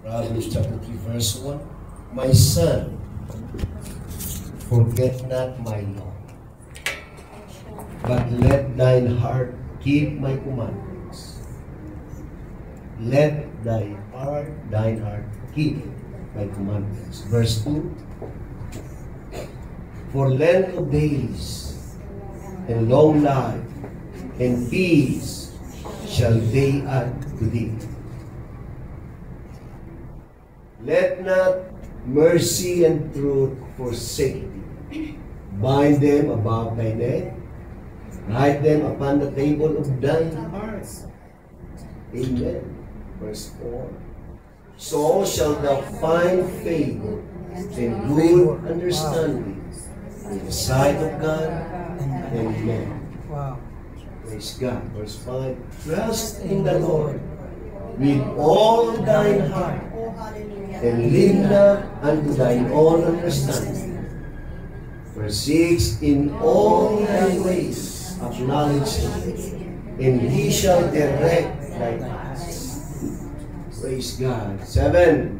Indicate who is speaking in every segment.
Speaker 1: Proverbs chapter 3, verse 1. My son, forget not my law, but let thine heart keep my commandments. Let thine heart keep my commandments. Verse 2. For length of days and long life and peace shall they add to thee. Let not mercy and truth forsake thee. Bind them about thy neck, write them upon the table of thine heart. Amen. Verse 4. So shalt thou find favor and good understanding in the sight of God and men.
Speaker 2: Wow.
Speaker 1: Praise God. Verse 5. Trust in the Lord with all thine heart, and lean not unto thine own understanding. Verse 6. In all thy ways acknowledge him, and he shall direct thy paths. Praise God. 7.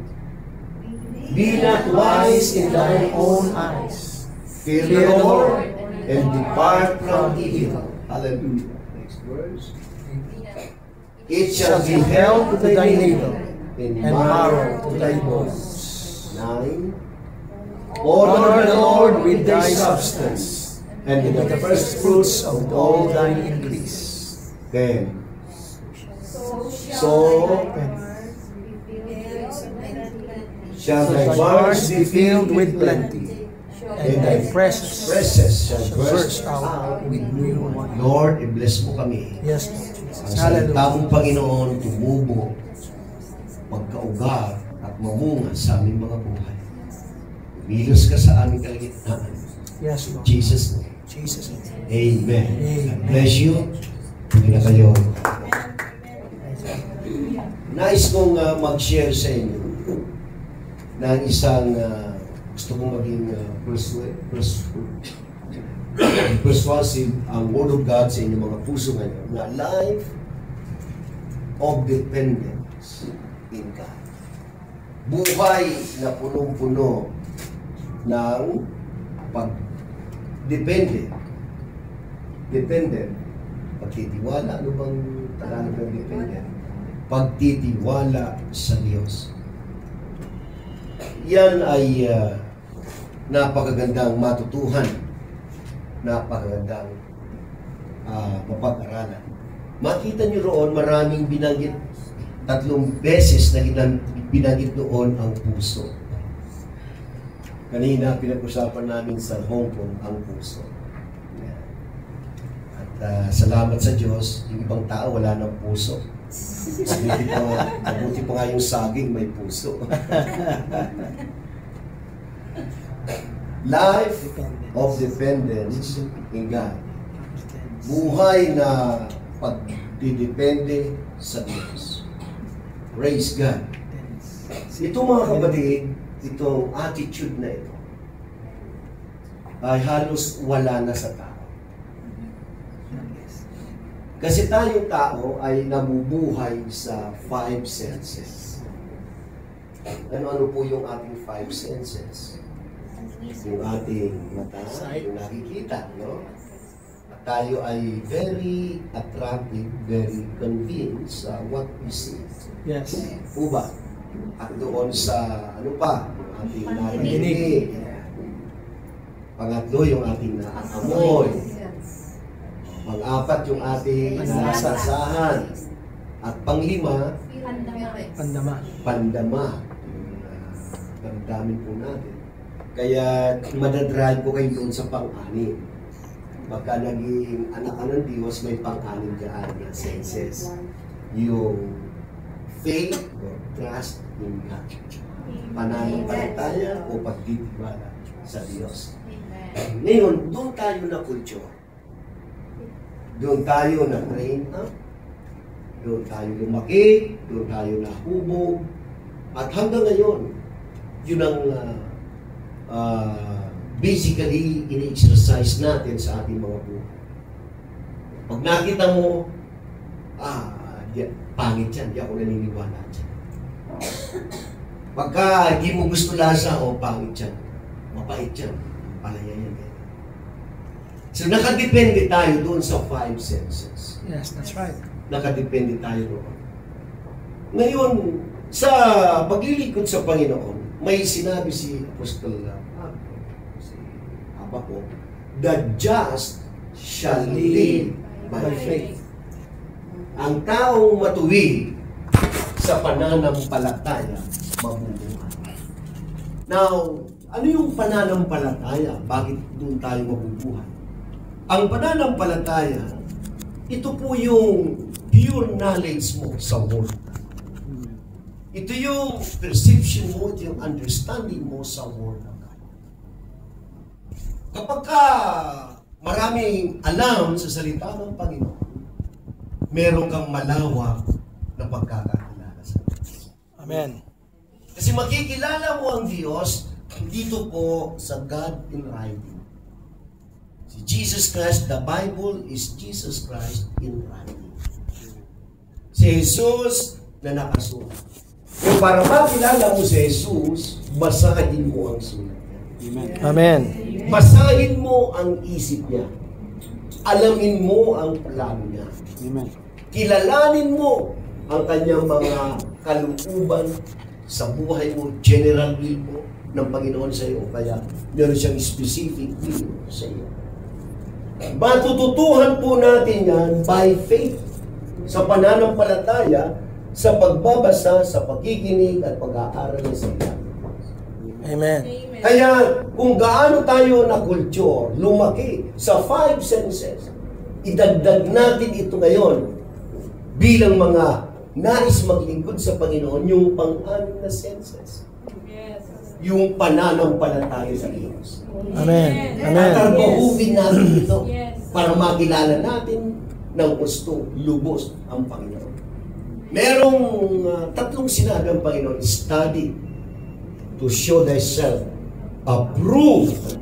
Speaker 1: Be not wise in thine own eyes. Fear the Lord, and depart from evil. Hallelujah. Next verse. It shall be held to thy navel, and marrow to thy bones. 9. Honor the Lord with thy substance, and with the first fruits of all thine increase. 10. So shall thy barns be filled with plenty, and thy presses shall burst out with new wine. Lord, i-bless mo kami.
Speaker 2: Yes.
Speaker 1: Ang salita mong Panginoon, tumubo, pagkaugat at mamunga sa aming mga buhay. Umilos ka sa aming kalagitnaan.
Speaker 2: Yes, Lord.
Speaker 1: Jesus name.
Speaker 2: Jesus name.
Speaker 1: Amen.
Speaker 2: Amen.
Speaker 1: God bless you. Hindi na kayo. Nais kong mag-share sa inyo ng isang gusto kong maging persuasive ang Word of God sa inyong mga puso ngayon na life of dependence in God. Buhay na punong-puno ng pag-dependent. Dependent. Pagtitiwala. Ano bang Tagalog ng dependent? Pagtitiwala sa Diyos. Yan ay napakagandang matutuhan, napakagandang mapag-aralan. Makita niyo roon, maraming binanggit, 3 beses na binanggit doon ang puso. Kanina, pinag-usapan namin sa Hong Kong ang puso. At salamat sa Diyos, yung ibang tao wala ng puso. Mabuti pa nga yung saging may puso. Life of dependence in God. Buhay na pagdidepende sa Diyos. Praise God. Ito mga kapatid, itong attitude na ito ay halos wala na sa tao. Kasi tayong tao ay nabubuhay sa 5 senses. Ano-ano po yung ating 5 senses? Yung ating mata, yung nakikita, no? At tayo ay very attractive, very convinced sa what we see.
Speaker 2: Yes.
Speaker 1: Po ba? At doon sa, ano pa? Yung ating narinig. Pangatlo, yung ating naamoy. Pang-apat, yung ating nasasahan. At pang-5, pandama. Damdamin po natin. Kaya madadrive ko kayo doon sa pang-anim. Pagka naging anak ka ng Diyos, may pang-anim dyan na senses. Yung faith or trust in God. Pananampalataya o pagtitiwala sa Diyos. Ngayon, doon tayo na kulture. Doon tayo na train up. Doon tayo lumaki. Doon tayo nahubog. At hanggang ngayon, yun ang basically ini-exercise natin sa ating mga buhay. Pag nakita mo, pangit yan, di ako naniniwala dyan. Pagka hindi mo gusto lasa, o pangit yan. Mapait yan. Palaya yan. So nakadepende tayo doon sa 5 senses.
Speaker 2: Yes, that's right.
Speaker 1: Nakadepende tayo doon. Ngayon, sa paglilingkod sa Panginoon, may sinabi si Apostol si Habakkuk, the just shall live by faith. Ang taong matuwid sa pananampalataya, mabubuhay. Now, ano yung pananampalataya? Bakit doon tayo mabubuhay? Ang pananampalataya, ito po yung pure knowledge mo sa Word. Ito yung perception mo, ito yung understanding mo sa Word of God. Kapag ka maraming alam sa salita ng Panginoon, meron kang malawak na pagkakakilala sa Diyos.
Speaker 2: Amen.
Speaker 1: Kasi makikilala mo ang Diyos dito po sa God in writing. Si Jesus Christ, the Bible is Jesus Christ in writing. Si Jesus na nakasulat. Kung para makilala mo si Jesus, basahin mo ang sulat.
Speaker 2: Amen.
Speaker 1: Basahin mo ang isip niya. Alamin mo ang plano niya.
Speaker 2: Amen.
Speaker 1: Kilalanin mo ang kanyang mga kalooban sa buhay mo, general will mo ng Panginoon sa iyo. Kaya meron siyang specific will sa iyo. Matututuhan po natin yan by faith, sa pananampalataya, sa pagbabasa, sa pagkikinig at pag-aaral ng salita.
Speaker 2: Amen.
Speaker 1: Kaya kung gaano tayo na culture, lumaki sa 5 senses, idagdag natin ito ngayon bilang mga nais maglingkod sa Panginoon, yung pang-anim na senses. Yung pananampalataya sa Diyos.
Speaker 2: Amen. Amen.
Speaker 1: Tatarbahuhin natin ito para makilala natin ng gusto, lubos ang Panginoon. Merong tatlong sinabi ang Panginoon: study to show thyself approved.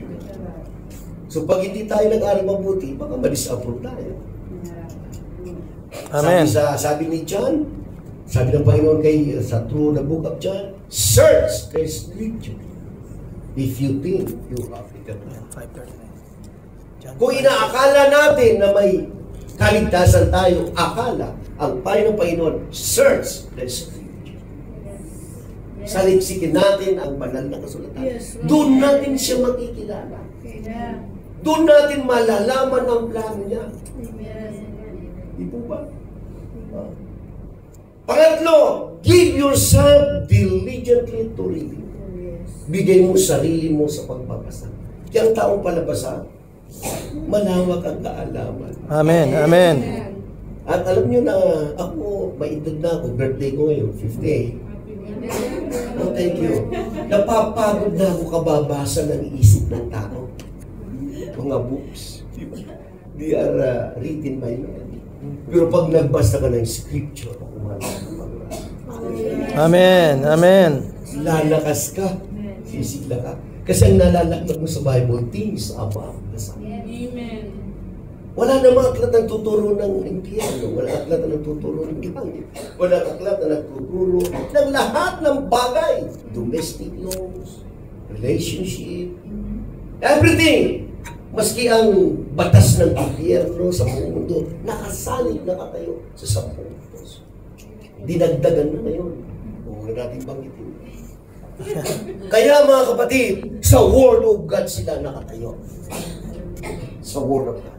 Speaker 1: So pag hindi tayo nag-aral mabuti, baka ma-disapprove tayo.
Speaker 2: Amen.
Speaker 1: Sabi ni John, sabi ng Panginoon sa through the book of John, search the scripture if you think you have eternal life.
Speaker 2: 5:39.
Speaker 1: Kung inaakala natin na may kaligtasan tayo, akala, ang payo ng Panginoon, search the scripture. Saliksikin natin ang banal na kasulatan. Doon natin siya makikilala. Doon natin malalaman ang plano niya. Di po ba? Pangatlo, give yourself diligently to reading. Bigay mo sarili mo sa pagbabasa. Kaya ang taong palabasa, malawak ang kaalaman.
Speaker 2: Amen. Amen.
Speaker 1: At alam nyo na ako, maedad na ako, birthday ko ngayon, 58. Oh, thank you. Napapagod na ako kababasa ng isip ng tao. Mga books. They are written by men. Pero pag nagbasa ka ng scripture,
Speaker 2: Amen. Amen.
Speaker 1: lalakas ka, sisigla ka. Kasi ang nalalakad mo sa Bible, things above the sun.
Speaker 3: Amen.
Speaker 1: Wala namang aklat na nagtuturo ng impyerno. Wala aklat na nagtuturo ng ibangil. Wala aklat na nagtuturo ng lahat ng bagay. Domestic laws, relationship, everything. Maski ang batas ng impyerno sa buong mundo, nakasalig na katayo sa 10 puso. Dinagdagan na ngayon. Huwag natin banggitin. Kaya mga kapatid, sa Word of God sila nakatayo. Sa Word of God.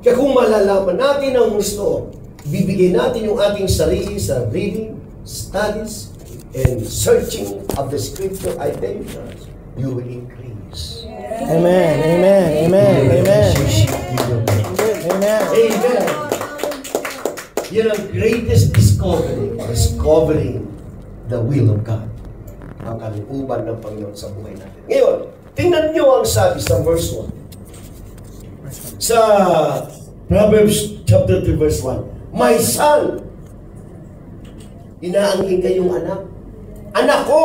Speaker 1: Kaya kung malalaman natin ang gusto, bibigyan natin yung ating sarili sa reading, studies, and searching of the Scripture, I tell you, you will increase.
Speaker 2: Amen. Amen. Amen. Amen. Amen.
Speaker 1: Amen. Yan ang greatest discovery, discovering the will of God. Ang kalooban ng Panginoon sa buhay natin. Ngayon, tingnan nyo ang sabi sa verse 1. Sa Proverbs chapter 3 verse 1. My son, inaangkin kayong anak. Anak ko,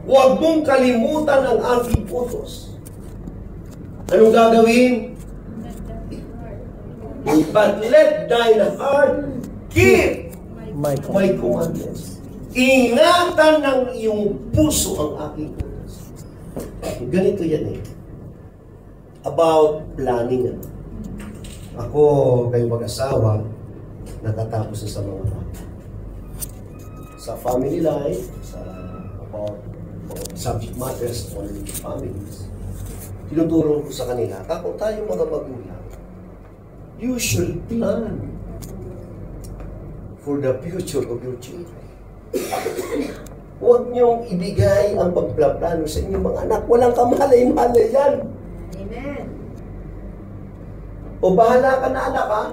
Speaker 1: huwag mong kalimutan ang aking utos. Anong gagawin? But let thine heart keep my commandments. ingatan ng iyong puso ang aking utos. Ganito yan eh. About planning. Ako, kayo mag-asawa, natatapos na sa mga bata. Sa family life, sa about subject matters on families, tinuturo ko sa kanila, kung tayo mga magulang, you should plan for the future of your children. Huwag niyong ibigay ang pagplaplano sa inyong mga anak. Walang kamalay-malay yan.
Speaker 3: Amen.
Speaker 1: O bahala ka na anak, ha?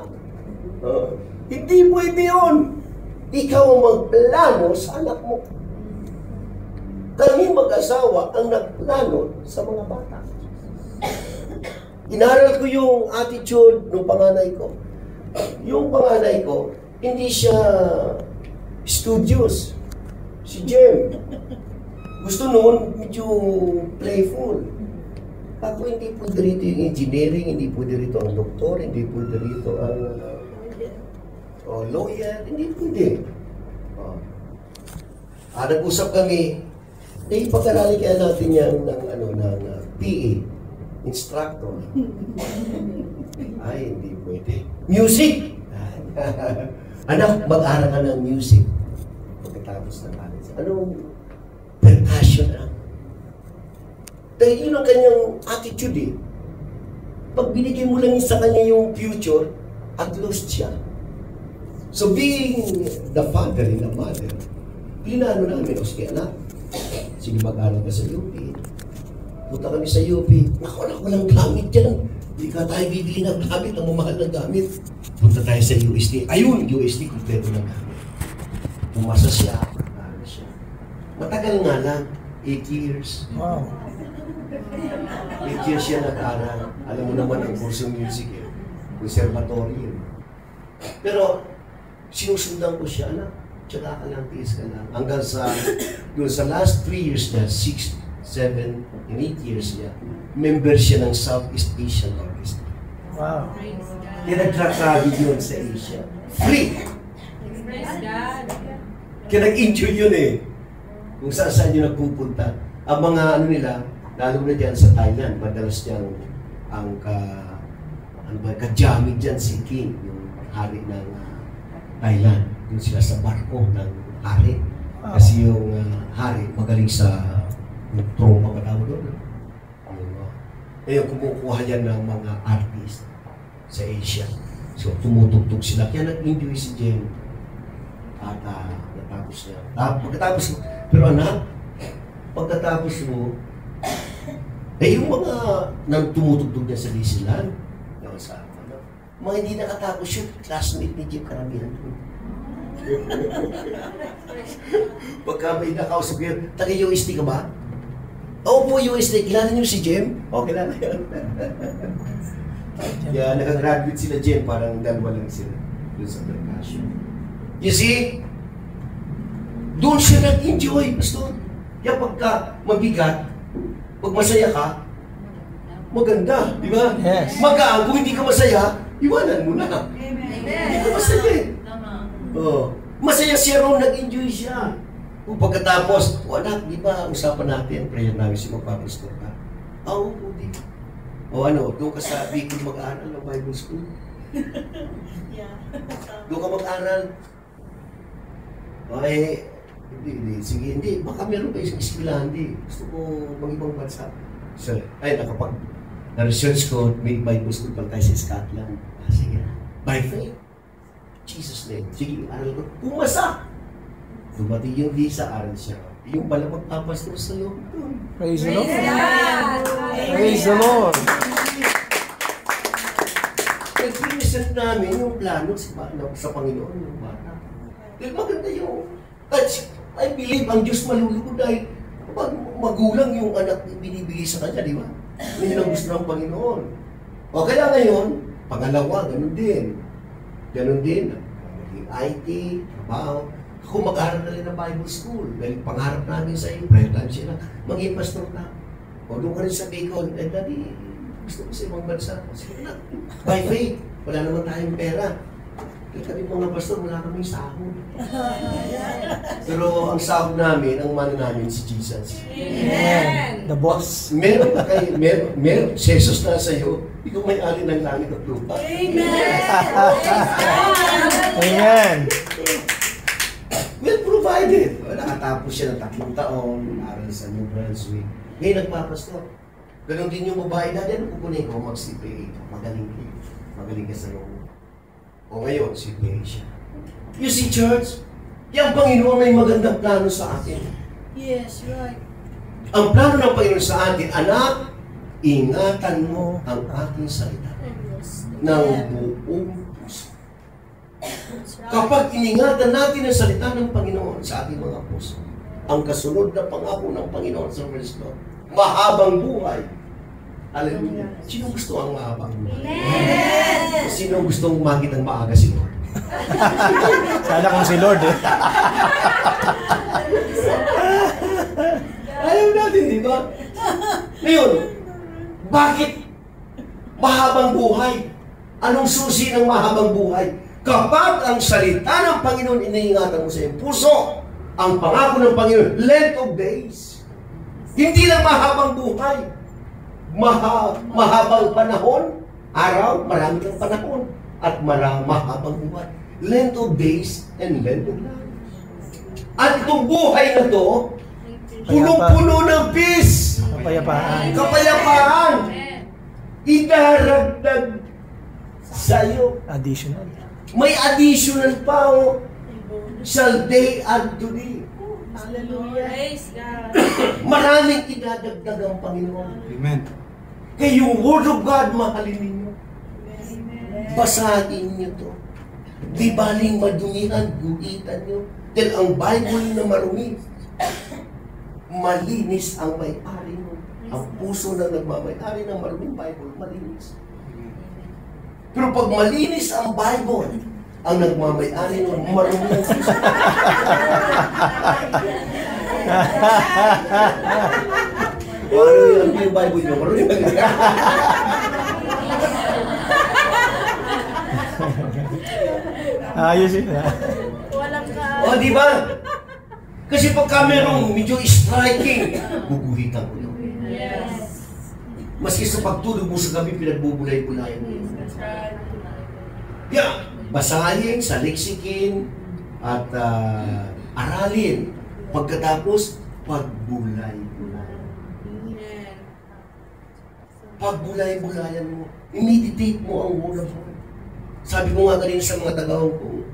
Speaker 1: Hindi pwede yun. Ikaw ang magplano sa anak mo. Kami mag-asawa ang nagplano sa mga bata. Inaral ko yung attitude ng panganay ko. Yung panganay ko, hindi siya studious. Si Jem. Gusto noon medyo playful. Ako hindi pwede rito yung engineering, hindi pwede rito ang doktor, hindi pwede rito ang lawyer, hindi pwede. Nag-usap kami, pag-arali kaya natin yan ng PE, instructor. Ay, hindi pwede. Music! Anak, mag-aral ka ng music. Pagkatapos ng college. Anong percussion ang? Dahil yun ang kanyang attitude eh. Pag binigay mo lang sa kanya yung future, at lost siya. So being the father and the mother, plinano namin, sige anak, sige mag-aral ka sa UP. Punta kami sa UP, naku, walang gamit yan. Hindi ka tayo bibili ng gamit, ang mamahal ng gamit. Punta tayo sa USD. Ayun, USD, kompleto ng gamit. Pumasa siya, mag-aral siya. Matagal nga lang, 8 years.
Speaker 2: Wow.
Speaker 1: 8 years siya nag-aral. Alam mo naman ang kurso music eh. Conservatory yun. Pero, sinusundan ko siya, anak, tsaka ka lang, tiis ka lang. Hanggang sa, doon sa last 3 years niya, 6, 7, and 8 years niya, member siya ng Southeast Asian Orchestra.
Speaker 2: Wow.
Speaker 1: Kaya nag-travel yun sa Asia. Free!
Speaker 3: Praise God.
Speaker 1: Kaya nag-enjoy yun eh. Kung saan yun nagpupunta. Ang mga nila, lalo na dyan sa Thailand, madalas dyan ang kajamig dyan si King, yung hari ng Thailand. Doon sila sa barko ng hari. Kasi yung hari magaling sa tropa ka tawag doon. Ngayon, kumukuha yan ng mga artist sa Asia. So, tumutugtog sila. Kaya nag-enjoy si Jen. At natapos niya. Pagkatapos, pero anak, pagkatapos mo, yung mga nang tumutugtog niya sa Disneyland, yung sa mga hindi nakatapos yun, classmate ni Jim karamihan doon. Pagka may nakausap yun, taga-UST ka ba? Oo po, UST. Kilala niyo si Jem? O, kilala yun. Kaya nakagraduate sila Jem, parang dalawa lang sila doon sa percussion. You see? Doon siya nag-enjoy, Pastor. Kaya pagka mabigat, pag masaya ka, maganda, di ba?
Speaker 2: Yes.
Speaker 1: Magaan, kung hindi ka masaya, iwanan mo na. Hindi ka masaya eh. Oh. Masaya siya ron, nag-enjoy siya. Kung pagkatapos, anak, di ba, usapan natin, prayer namin si magpapastor ka. Oo, di. O ano, doon ka sa Bicol mag-aaral ng Bible School. Doon ka mag-aaral. Ay, hindi. Sige, hindi. Baka meron kayo sa eskwelahan, hindi. Gusto ko mag-ibang bansa. So, ay, na-research ko, may Bible School pala tayo sa Scotland. Sige, by faith. Jesus name. Sige, aral ko. Pumasa! Dumating yung visa, aral siya. Yung pala magpapastor sa iyo.
Speaker 2: Praise the Lord.
Speaker 3: God.
Speaker 2: Praise the Lord.
Speaker 1: Nag-present namin yung plano sa Panginoon, yung bata. Dahil maganda yung, I believe ang Diyos maluluko dahil pag magulang yung anak binibigay sa kanya, di ba? Yun ang gusto ng Panginoon. O kaya ngayon, pangalawa, ganun din. Ganun din. IT, trabaho. Ako mag-aaral na rin ng Bible School. Dahil pangarap namin sa iyo, prayer time sila, maging pastor ka. O doon ka rin sa Bicol, Daddy, gusto ko sa ibang bansa. Sige na. By faith, wala naman tayong pera. Kami mga pastor, wala kaming sahod. Pero ang sahod namin, ang mana namin si Jesus.
Speaker 2: Amen. The boss.
Speaker 1: Meron ka kayo, meron, si Jesus na sa iyo, ikaw may-ari ng langit at lupa.
Speaker 2: Amen.
Speaker 1: Well provided. Nakatapos siya ng 3 taon, aral sa New Brunswick. Ngayon nagpapastor. Ganon din yung babae na din, kukunin ko, mag-CPA. Magaling ka sa iyo. O ngayon, CPA siya. You see, church, yung Panginoon ay magandang plano sa atin.
Speaker 3: Yes, right.
Speaker 1: Ang plano ng Panginoon sa atin, anak, ingatan mo ang ating salita ng buong puso. Kapag iningatan natin ang salita ng Panginoon sa ating mga puso, ang kasunod na pangako ng Panginoon sa verse 2, mahabang buhay. Hallelujah. Sino gusto ang mahabang buhay?
Speaker 3: Amen.
Speaker 1: Sino gustong makita ng maaga si Lord?
Speaker 2: Sana kung si Lord eh.
Speaker 1: Ayaw natin, di ba? Ngayon, bakit mahabang buhay? Anong susi ng mahabang buhay? Kapag ang salita ng Panginoon iniingatan mo sa iyong puso, ang pangako ng Panginoon, length of days. Hindi lang mahabang buhay. Mahabang panahon, araw, marami kang panahon, at mahabang buhay. Length of days and length of life. At itong buhay na to, punong-puno ng peace.
Speaker 2: Kapayapaan.
Speaker 1: Kapayapaan. Idaragdag sa'yo.
Speaker 2: Additional.
Speaker 1: May additional pa, oh. Shall they add to thee?
Speaker 3: Hallelujah. Praise God.
Speaker 1: Maraming idadagdag ang Panginoon.
Speaker 2: Amen.
Speaker 1: Kaya yung Word of God, mahalin ninyo. Basahin niyo to. Di baling madumihan, guhitan niyo. Dahil ang Bible na marumi, malinis ang may-ari mo. Ang puso na nagmamay-ari ng maruming Bible, malinis. Pero pag malinis ang Bible, ang nagmamay-ari ng marumi ang puso. Ano yung Bible nyo? Marumi ba?
Speaker 2: Ayos yun ha.
Speaker 3: Walang ka.
Speaker 1: O, di ba? Kasi pagka merong medyo striking, guguhitan ko yun.
Speaker 3: Yes.
Speaker 1: Maski sa pagtulog mo sa gabi, pinagbubulay-bulayan mo yun.
Speaker 3: That's right.
Speaker 1: Yeah, basahin, saliksikin, at aralin. Pagkatapos, pagbulay-bulayan. Pagbulay-bulayan mo. I-meditate mo ang Word of God. Sabi ko nga kanina sa mga tagawang ko,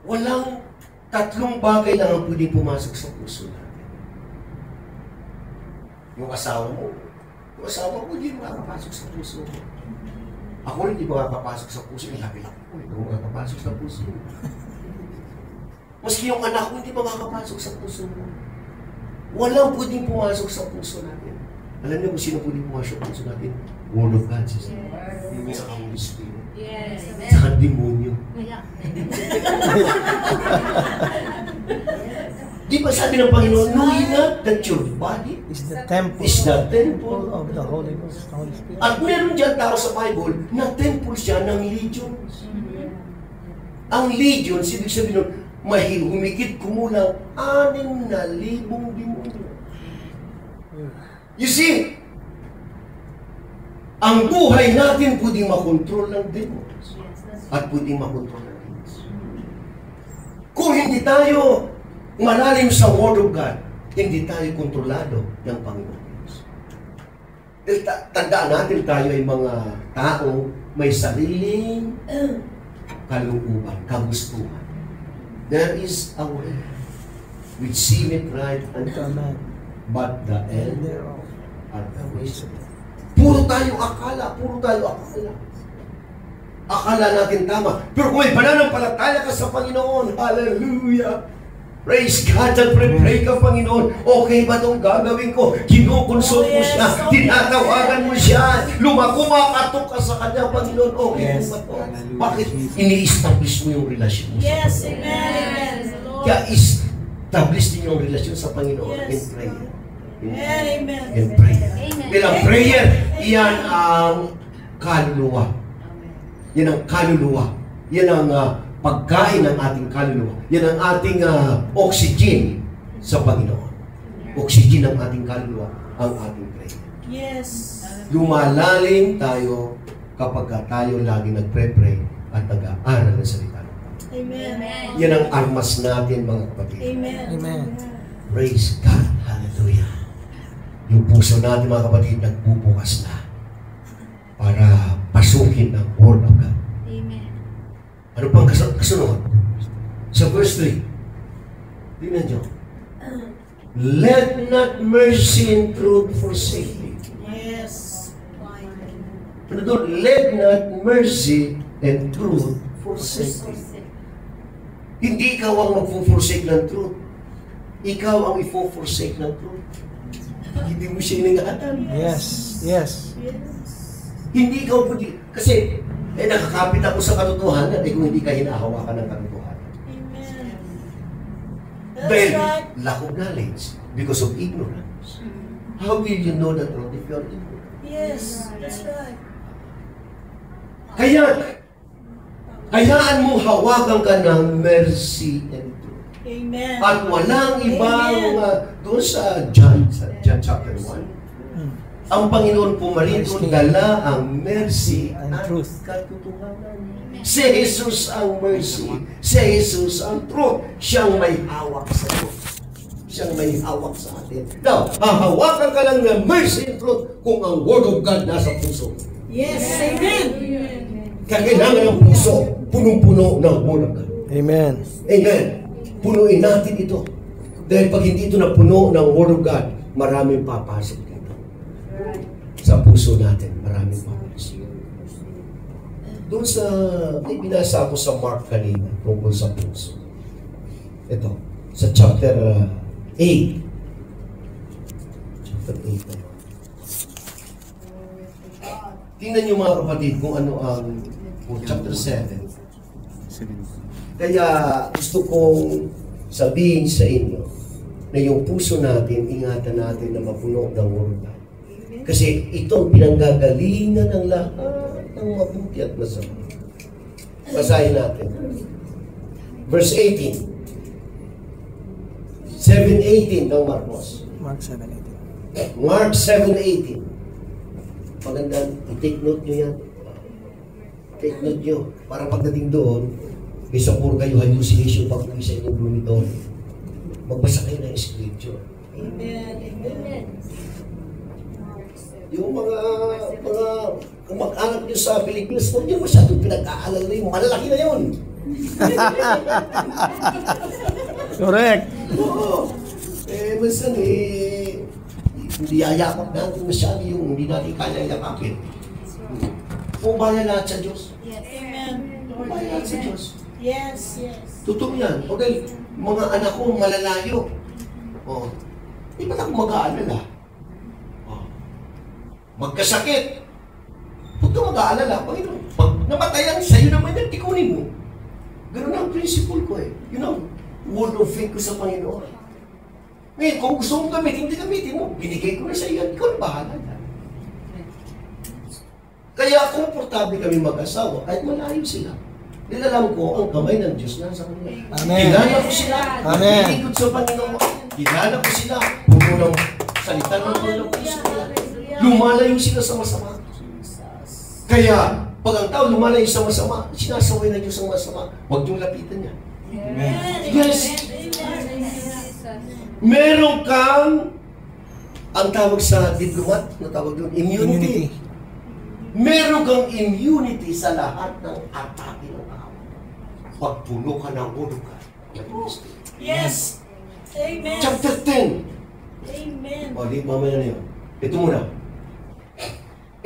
Speaker 1: walang 3 bagay lang ang pwedeng pumasok sa puso natin. Yung asawa mo. Yung asawa ko, hindi makakapasok sa puso mo. Ako rin hindi makakapasok sa puso. Ilapilap ko, hindi makakapasok sa puso mo. Maski yung anak ko, hindi makakapasok sa puso mo. Walang pwedeng pumasok sa puso natin. Alam niyo kung sino pwedeng pumasok sa puso natin? Word of God, siya. Sa Holy Spirit.
Speaker 3: Yes.
Speaker 1: Sa demonyo. Di ba sabi ng Panginoon, know ye not that your body
Speaker 2: Is the temple
Speaker 1: is the temple
Speaker 2: of the Holy Ghost, the Holy Spirit.
Speaker 1: At meron dyan tao sa Bible na temple siya ng legions. Ang legions, ibig sabihin nun, humigit kumulang 6,000 demonyo. You see, ang buhay natin pwedeng makontrol ng demons at pwedeng makontrol ng demons. Kung hindi tayo malalim sa Word of God, hindi tayo kontrolado ng Panginoon Diyos. Tandaan natin tayo ay mga tao may sariling kalooban, kagustuhan. There is a way which seemeth right unto man, but the end thereof are the ways of death. Puro tayo akala. Akala natin tama. Pero kung may pananampalataya ka sa Panginoon, hallelujah! Praise God, at pray ka, Panginoon. Okay ba itong gagawin ko? Kinukonsult mo siya, tinatawagan mo siya, kumakatok ka sa kanya, Panginoon. Okay ba ito? Bakit ini-establish mo yung relasyon mo sa
Speaker 3: Yes,
Speaker 1: Panginoon?
Speaker 3: amen.
Speaker 1: Kaya establish din yung relasyon sa Panginoon in
Speaker 3: Yes.
Speaker 1: prayer.
Speaker 3: Amen.
Speaker 1: In prayer.
Speaker 3: Amen.
Speaker 1: Bilang prayer, iyan ang kaluluwa. Yan ang kaluluwa Yan ang pagkain ng ating kaluluwa. Yan ang ating oxygen sa Panginoon. Oxygen ng ating kaluluwa, ang ating prayer.
Speaker 3: Yes.
Speaker 1: Lumalalim tayo kapag tayo lagi nagpre-pray at nag-aaral ng salita ng Panginoon.
Speaker 3: Amen.
Speaker 1: Yan ang armas natin, mga kapatid.
Speaker 3: Amen.
Speaker 2: Amen.
Speaker 1: Praise God. Hallelujah. Yung puso natin, mga kapatid, nagbubukas na para pasukin ang Word of God.
Speaker 3: Amen.
Speaker 1: Ano pang kasunod? Sa verse 3. Tingnan nyo. Let not mercy and truth forsake thee.
Speaker 3: Yes.
Speaker 1: Ano doon? Let not mercy and truth forsake thee. Hindi ikaw ang magpo-forsake ng truth. Ikaw ang ifo-forsake ng truth. Hindi mo siya iningatan.
Speaker 2: Yes. Yes.
Speaker 1: Hindi ikaw pwede. Kasi, nakakapit ako sa katotohanan kung hindi ka hinahawakan ng katotohanan.
Speaker 3: Amen. That's
Speaker 1: Dahil
Speaker 3: right.
Speaker 1: lack of knowledge because of ignorance. How will you know the truth if you are ignorant?
Speaker 3: Yes, that's right.
Speaker 1: Kaya, hayaan mo hawakan ka ng mercy and truth.
Speaker 3: Amen.
Speaker 1: At walang ibang doon sa John chapter 1. Ang Panginoon pumarito, dala ang mercy
Speaker 2: And
Speaker 1: at
Speaker 2: truth.
Speaker 1: katotohanan. Si Jesus ang mercy. Si Jesus ang truth. Siyang may hawak sa truth. Siyang may hawak sa atin. Now, hahawakan ka lang ng mercy and truth kung ang Word of God nasa puso.
Speaker 3: Yes, amen.
Speaker 1: Kaya kailangan ng puso, punong-puno ng Word of God.
Speaker 2: Amen.
Speaker 1: Amen. Punuin natin ito. Dahil pag hindi ito napuno ng Word of God, maraming papasok dito. Sa puso natin, maraming papasok. Doon sa, may binasa ko sa Mark kanina, tungkol sa puso. Ito, sa chapter 8. Chapter 8 na yun. Tingnan niyo mga kapatid kung ano ang chapter 7. Kaya gusto kong sabihin sa inyo na yung puso natin, ingatan natin na mapuno ng Word. Kasi ito ang pinanggagalingan ng lahat ng mabuti at masama. Basahin natin. Verse 18. 7:18 ng Marcos.
Speaker 2: Mark 7:18.
Speaker 1: Mark 7:18. Magandang, i-take note nyo yan. Take note nyo. Para pagdating doon, isa puro kayo hallucination pag uwi sa inyong dormitory. Magbasa kayo ng scripture.
Speaker 3: Amen. Amen.
Speaker 1: Yung mga kumag-anak nyo sa Pilipinas, huwag nyo masyadong pinag-aalala yung malalaki na yun.
Speaker 2: Correct.
Speaker 1: Oo. Minsan hindi yayakap natin masyado yung hindi natin kaya yakapin. Kung bayan lahat sa Diyos.
Speaker 3: Amen.
Speaker 1: Kung bayan lahat sa Diyos.
Speaker 3: Yes, yes.
Speaker 1: Totoo yan. O dahil mga anak ko malalayo. O, di ba ako mag-aalala? O, magkasakit. Huwag ka mag-aalala. Panginoon, pag namatayan, sa'yo naman yan, tikunin mo. Ganun ang principle ko eh. Yun ang word of faith ko sa Panginoon. Ngayon, kung gusto mong gamitin, hindi gamitin mo. Binigay ko na sa iyo. Ikaw na bahala yan. Kaya komportable kami mag-asawa kahit malayo sila. Nilalam ko ang kamay ng Diyos nasa kanila.
Speaker 2: Amen.
Speaker 1: Kilala ko sila.
Speaker 2: Amen.
Speaker 1: Iikot sa Panginoon. Kilala ko sila. Puno ng salita ng Panginoon. Lumalayo sila sa masama. Kaya, pag ang tao lumalayo sa masama, sinasaway ng Diyos ang masama. Huwag niyong lapitan niya. Yes. Meron kang ang tawag sa diplomat, na tawag doon, immunity. Meron kang immunity sa lahat ng atake ng tao. Pag puno ka ng Word of God.
Speaker 3: Yes. Amen.
Speaker 1: Chapter 10.
Speaker 3: Amen.
Speaker 1: O, di mamaya na yun. Ito muna.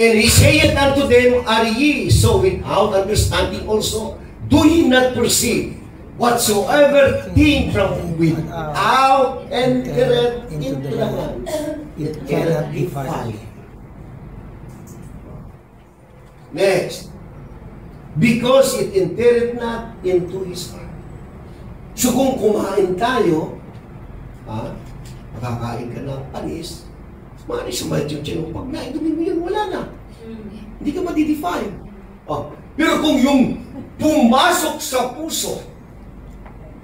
Speaker 1: And he saith unto them, are ye so without understanding also? Do ye not perceive whatsoever thing from without entereth into the man? It cannot defile. Next. Because it entereth not into his heart. So kung kumain tayo, makakain ka ng panis, maaari sumayad yung tiyan mo. Pag nainumin mo yun, wala na. Hindi ka ma-defile. Pero kung yung pumasok sa puso,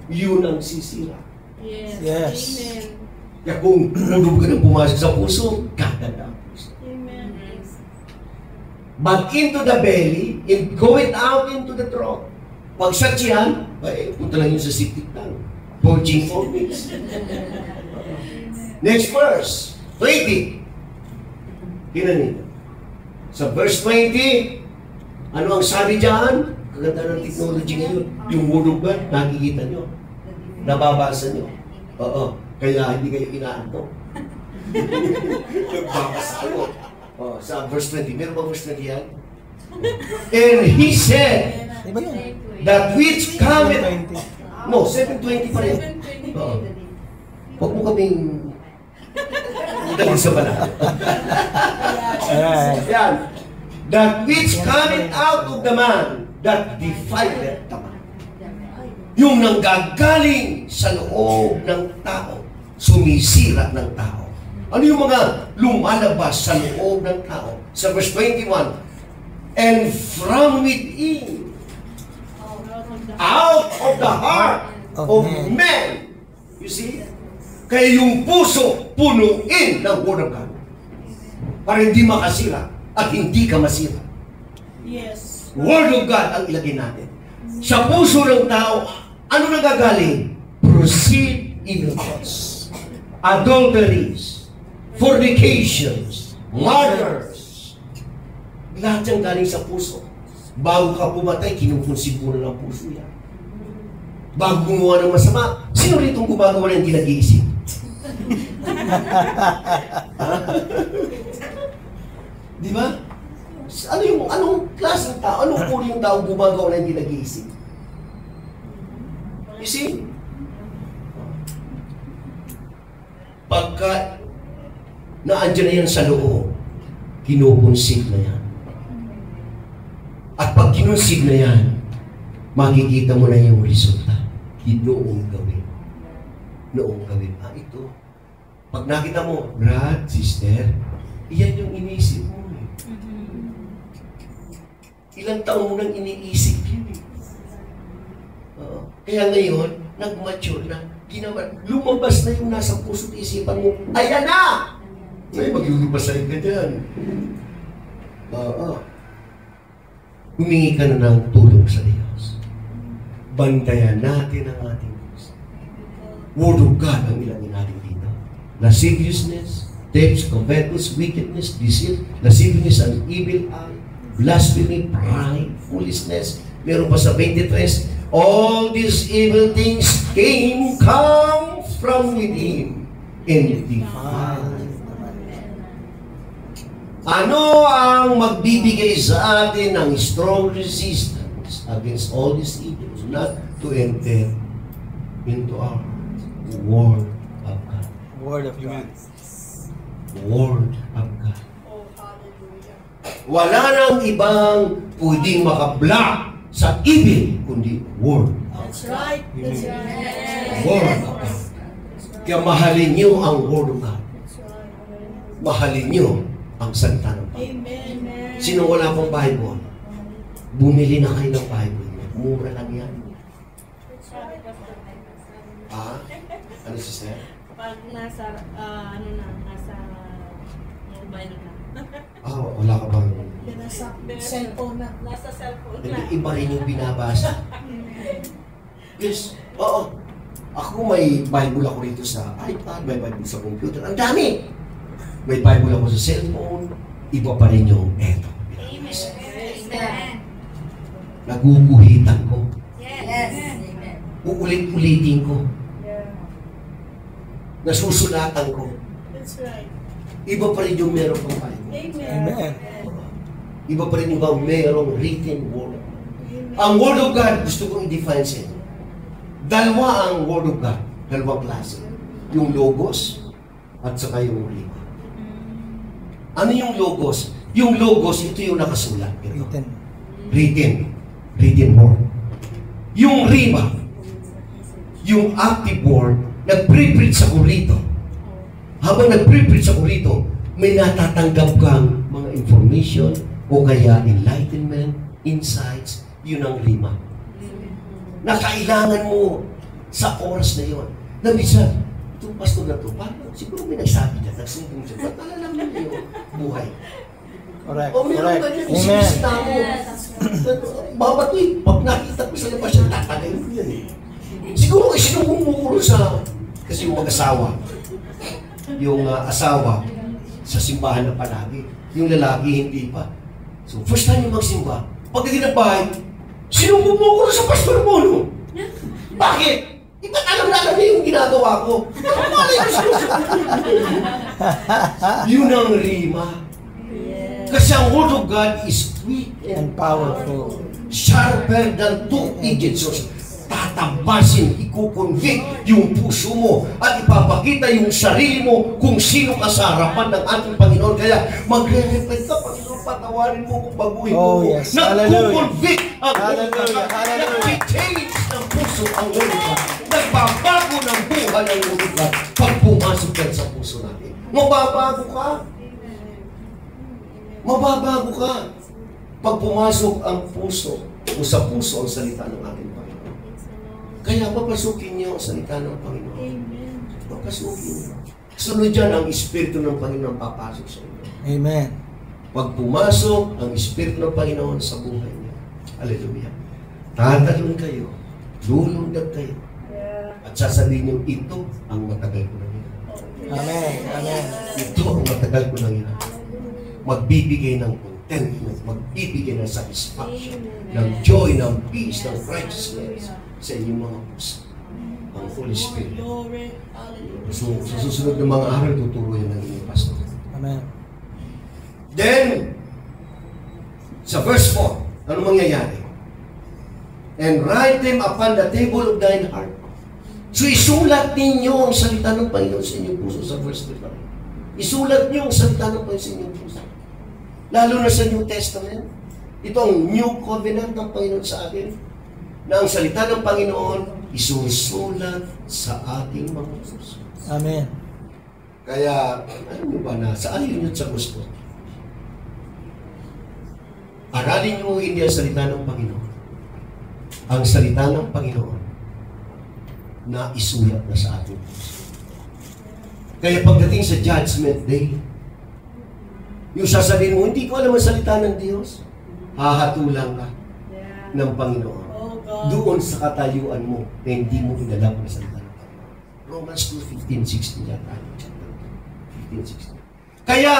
Speaker 1: yun ang sisira.
Speaker 3: Yes.
Speaker 2: Yes.
Speaker 3: Amen.
Speaker 1: Kaya kung Word of God ang pumasok sa puso, gaganda ang puso.
Speaker 3: Amen.
Speaker 1: But into the belly, and going out into the throat. Pag sa tiyan, ay, punta lang yun sa septic tank. Purging for weeks. Next verse, 20. Tingnan niyo. Sa verse 20, ano ang sabi dyan? Kaganda ng technology ngayon. Yung Word of God, nakikita nyo. Nababasa nyo. Oo. Kaya hindi kayo inaantok. Nagbabasa kayo. Oh, sa verse 20. Meron ba verse 20 yan? And he said,
Speaker 2: Di ba yun?
Speaker 1: that which cometh...
Speaker 2: 20.
Speaker 1: No, 7:20 pa rin. Oo. Huwag mo kaming... dalhin sa banal.
Speaker 2: Ayan.
Speaker 1: Yan. That which cometh out of the man, that defileth the man. Yung nanggagaling sa loob ng tao, sumisira ng tao. Ano yung mga lumalabas sa loob ng tao? Sa verse 21, and from within, out of the heart of man. You see? Kaya yung puso, punuin ng Word of God. Para hindi makasira at hindi ka masira.
Speaker 3: Yes.
Speaker 1: Word of God ang ilagay natin. Sa puso ng tao, ano nagagaling? Proceed evil thoughts, adulteries, fornications, murders. Lahat yan galing sa puso. Bago ka pumatay, kinukonsib mo na ng puso yan. Bago gumawa ng masama, sino ritong gumagawa ng hindi nag-iisip? Di ba? Anong klaseng tao? Anong uri yung tao gumagawa ng hindi nag-iisip? You see? Pagka naandyan na yan sa loob, kinukonsib na yan. At pag kinonsib na yan, makikita mo na yung resulta. Noong gawin. Noong gawin. Ito. Pag nakita mo, brad, sister, iyan yung iniisip mo. Ilang taon mo nang iniisip yun. Kaya ngayon, nag-mature na. Lumabas na yung nasa puso't isipan mo. Ayan na! Ngayon, maglulubasay ka dyan. Humingi ka na ng tulong sa Diyos. Bantayan natin ang ating Diyos. Word of God ang ilagay natin dito. Lasciviousness, thefts, covetous, wickedness, deceit, lasciviousness, an evil eye, blasphemy, pride, foolishness. Meron pa sa 23, all these evil things come from within and defile. Ano ang magbibigay sa atin ng strong resistance against all these evils? Not to enter into our Word of God.
Speaker 2: Word of God.
Speaker 1: Word of God.
Speaker 3: Oh, hallelujah.
Speaker 1: Wala nang ibang pwedeng makablock sa evil, kundi Word.
Speaker 3: That's right. That's right.
Speaker 1: Word of God. Kaya mahalin niyo ang Word of God.
Speaker 3: That's right.
Speaker 1: Mahalin niyo ang salita ng Panginoon.
Speaker 3: Amen.
Speaker 1: Sino wala pong Bible? Bumili na kayo ng Bible. Mura lang yan. Ano sister?
Speaker 4: Pag nasa, nasa mobile na.
Speaker 1: Wala ka bang...
Speaker 3: Nasa cellphone na.
Speaker 4: Nasa cellphone na.
Speaker 1: Iba rin yung binabasa. Yes, oo. Ako may Bible ako rito sa iPad, may Bible sa computer. Ang dami! May Bible ako sa cellphone. Iba pa rin yung eto.
Speaker 4: Amen.
Speaker 1: Naguguhitan ko.
Speaker 4: Yes.
Speaker 1: Uulit-ulitin ko. Nasusulatan ko.
Speaker 3: That's right.
Speaker 1: Iba pa rin yung meron kong Bible.
Speaker 3: Amen.
Speaker 1: Iba pa rin yung merong written word.
Speaker 3: Amen.
Speaker 1: Ang Word of God, gusto kong i-define sa inyo. Dalawa ang Word of God. Dalawang klase. Yung Logos at saka yung Rima. Ano yung Logos? Yung Logos, ito yung nakasulat.
Speaker 2: Written.
Speaker 1: Written word. Yung Rima, yung active word, nag-pre-preach ako rito. Habang nag-pre-preach ako rito, may natatanggap kang mga information o kaya enlightenment, insights, yun ang rima. Na kailangan mo sa oras na yun. Na minsan, itong pastor na to, parang siguro may nagsabi niya, nagsumbong siya, ba't nalalaman niyo yung buhay?
Speaker 3: Correct.
Speaker 1: O meron
Speaker 3: Correct.
Speaker 1: ganyan,
Speaker 3: Amen.
Speaker 1: sinisita mo. Bawat week, pag nakita ko sa labas siya, tatagayin ko yan eh. Siguro kasi nung bumukuro sa, kasi yung mag-asawa, yung asawa, sa simbahan na palagi. Yung lalaki, hindi pa. So, first time yung magsimba, pagdating ng bahay, sinubog mo ko sa pastor mo, no? Bakit? Di ba't alam na niya yung ginagawa ko? Malay ko yun ang rima. Kasi ang Word of God is sweet
Speaker 3: And powerful.
Speaker 1: sharper than two-edged sword. Tatabasin, ikukonvict yung puso mo at ipapakita yung sarili mo kung sino ka sa harapan ng ating Panginoon. Kaya magre-repent ka, Panginoon, patawarin mo kung baguhin
Speaker 3: Oh,
Speaker 1: mo.
Speaker 3: yes. Hallelujah.
Speaker 1: Nagkukonvict ang
Speaker 3: Hallelujah. Hallelujah.
Speaker 1: Nag-change ng puso ang Word of God. Nagbabago ng buhay ang Word of God pag pumasok yan sa puso natin. Mababago ka. Mababago ka. Pag pumasok ang puso o sa puso ang salita ng ating Panginoon. Kaya papasukin niyo ang salita ng Panginoon. Papasukin niyo. Sunod dyan ang Espiritu ng Panginoon papasok sa inyo.
Speaker 3: Amen.
Speaker 1: Pag pumasok ang Espiritu ng Panginoon sa buhay niyo. Hallelujah. Tatalon kayo. Lulundag kayo. At sasabihin niyo, ito ang matagal ko na ginawa.
Speaker 3: Amen. Amen.
Speaker 1: Ito ang matagal ko na ginawa. Magbibigay ng contentment, magbibigay ng satisfaction, ng joy, ng peace, ng righteousness sa inyong mga puso. Ang Holy Spirit. So, sa susunod ng mga araw, tuturo yan ng inyong pastor.
Speaker 3: Amen.
Speaker 1: Then, sa verse 4, ano mangyayari? And write them upon the table of thine heart. So, isulat ninyo ang salita ng Panginoon sa inyong puso sa verse 3. Isulat niyo ang salita ng Panginoon sa inyong puso. Lalo na sa New Testament. Ito ang New Covenant ng Panginoon sa atin. Na ang salita ng Panginoon isusulat sa ating mga puso.
Speaker 3: Amen.
Speaker 1: Kaya, alam niyo ba na sa ayon yun sa gusto? Aralin niyo hindi ang salita ng Panginoon. Ang salita ng Panginoon na isulat na sa ating puso. Kaya pagdating sa Judgment Day, yung sasabihin mo, hindi ko alam ang salita ng Diyos, hahatulan ka ng Panginoon. Doon sa katayuan mo na hindi mo inalam ang salita ng Panginoon. Romans 2:15-16 yata. 15-16. Kaya,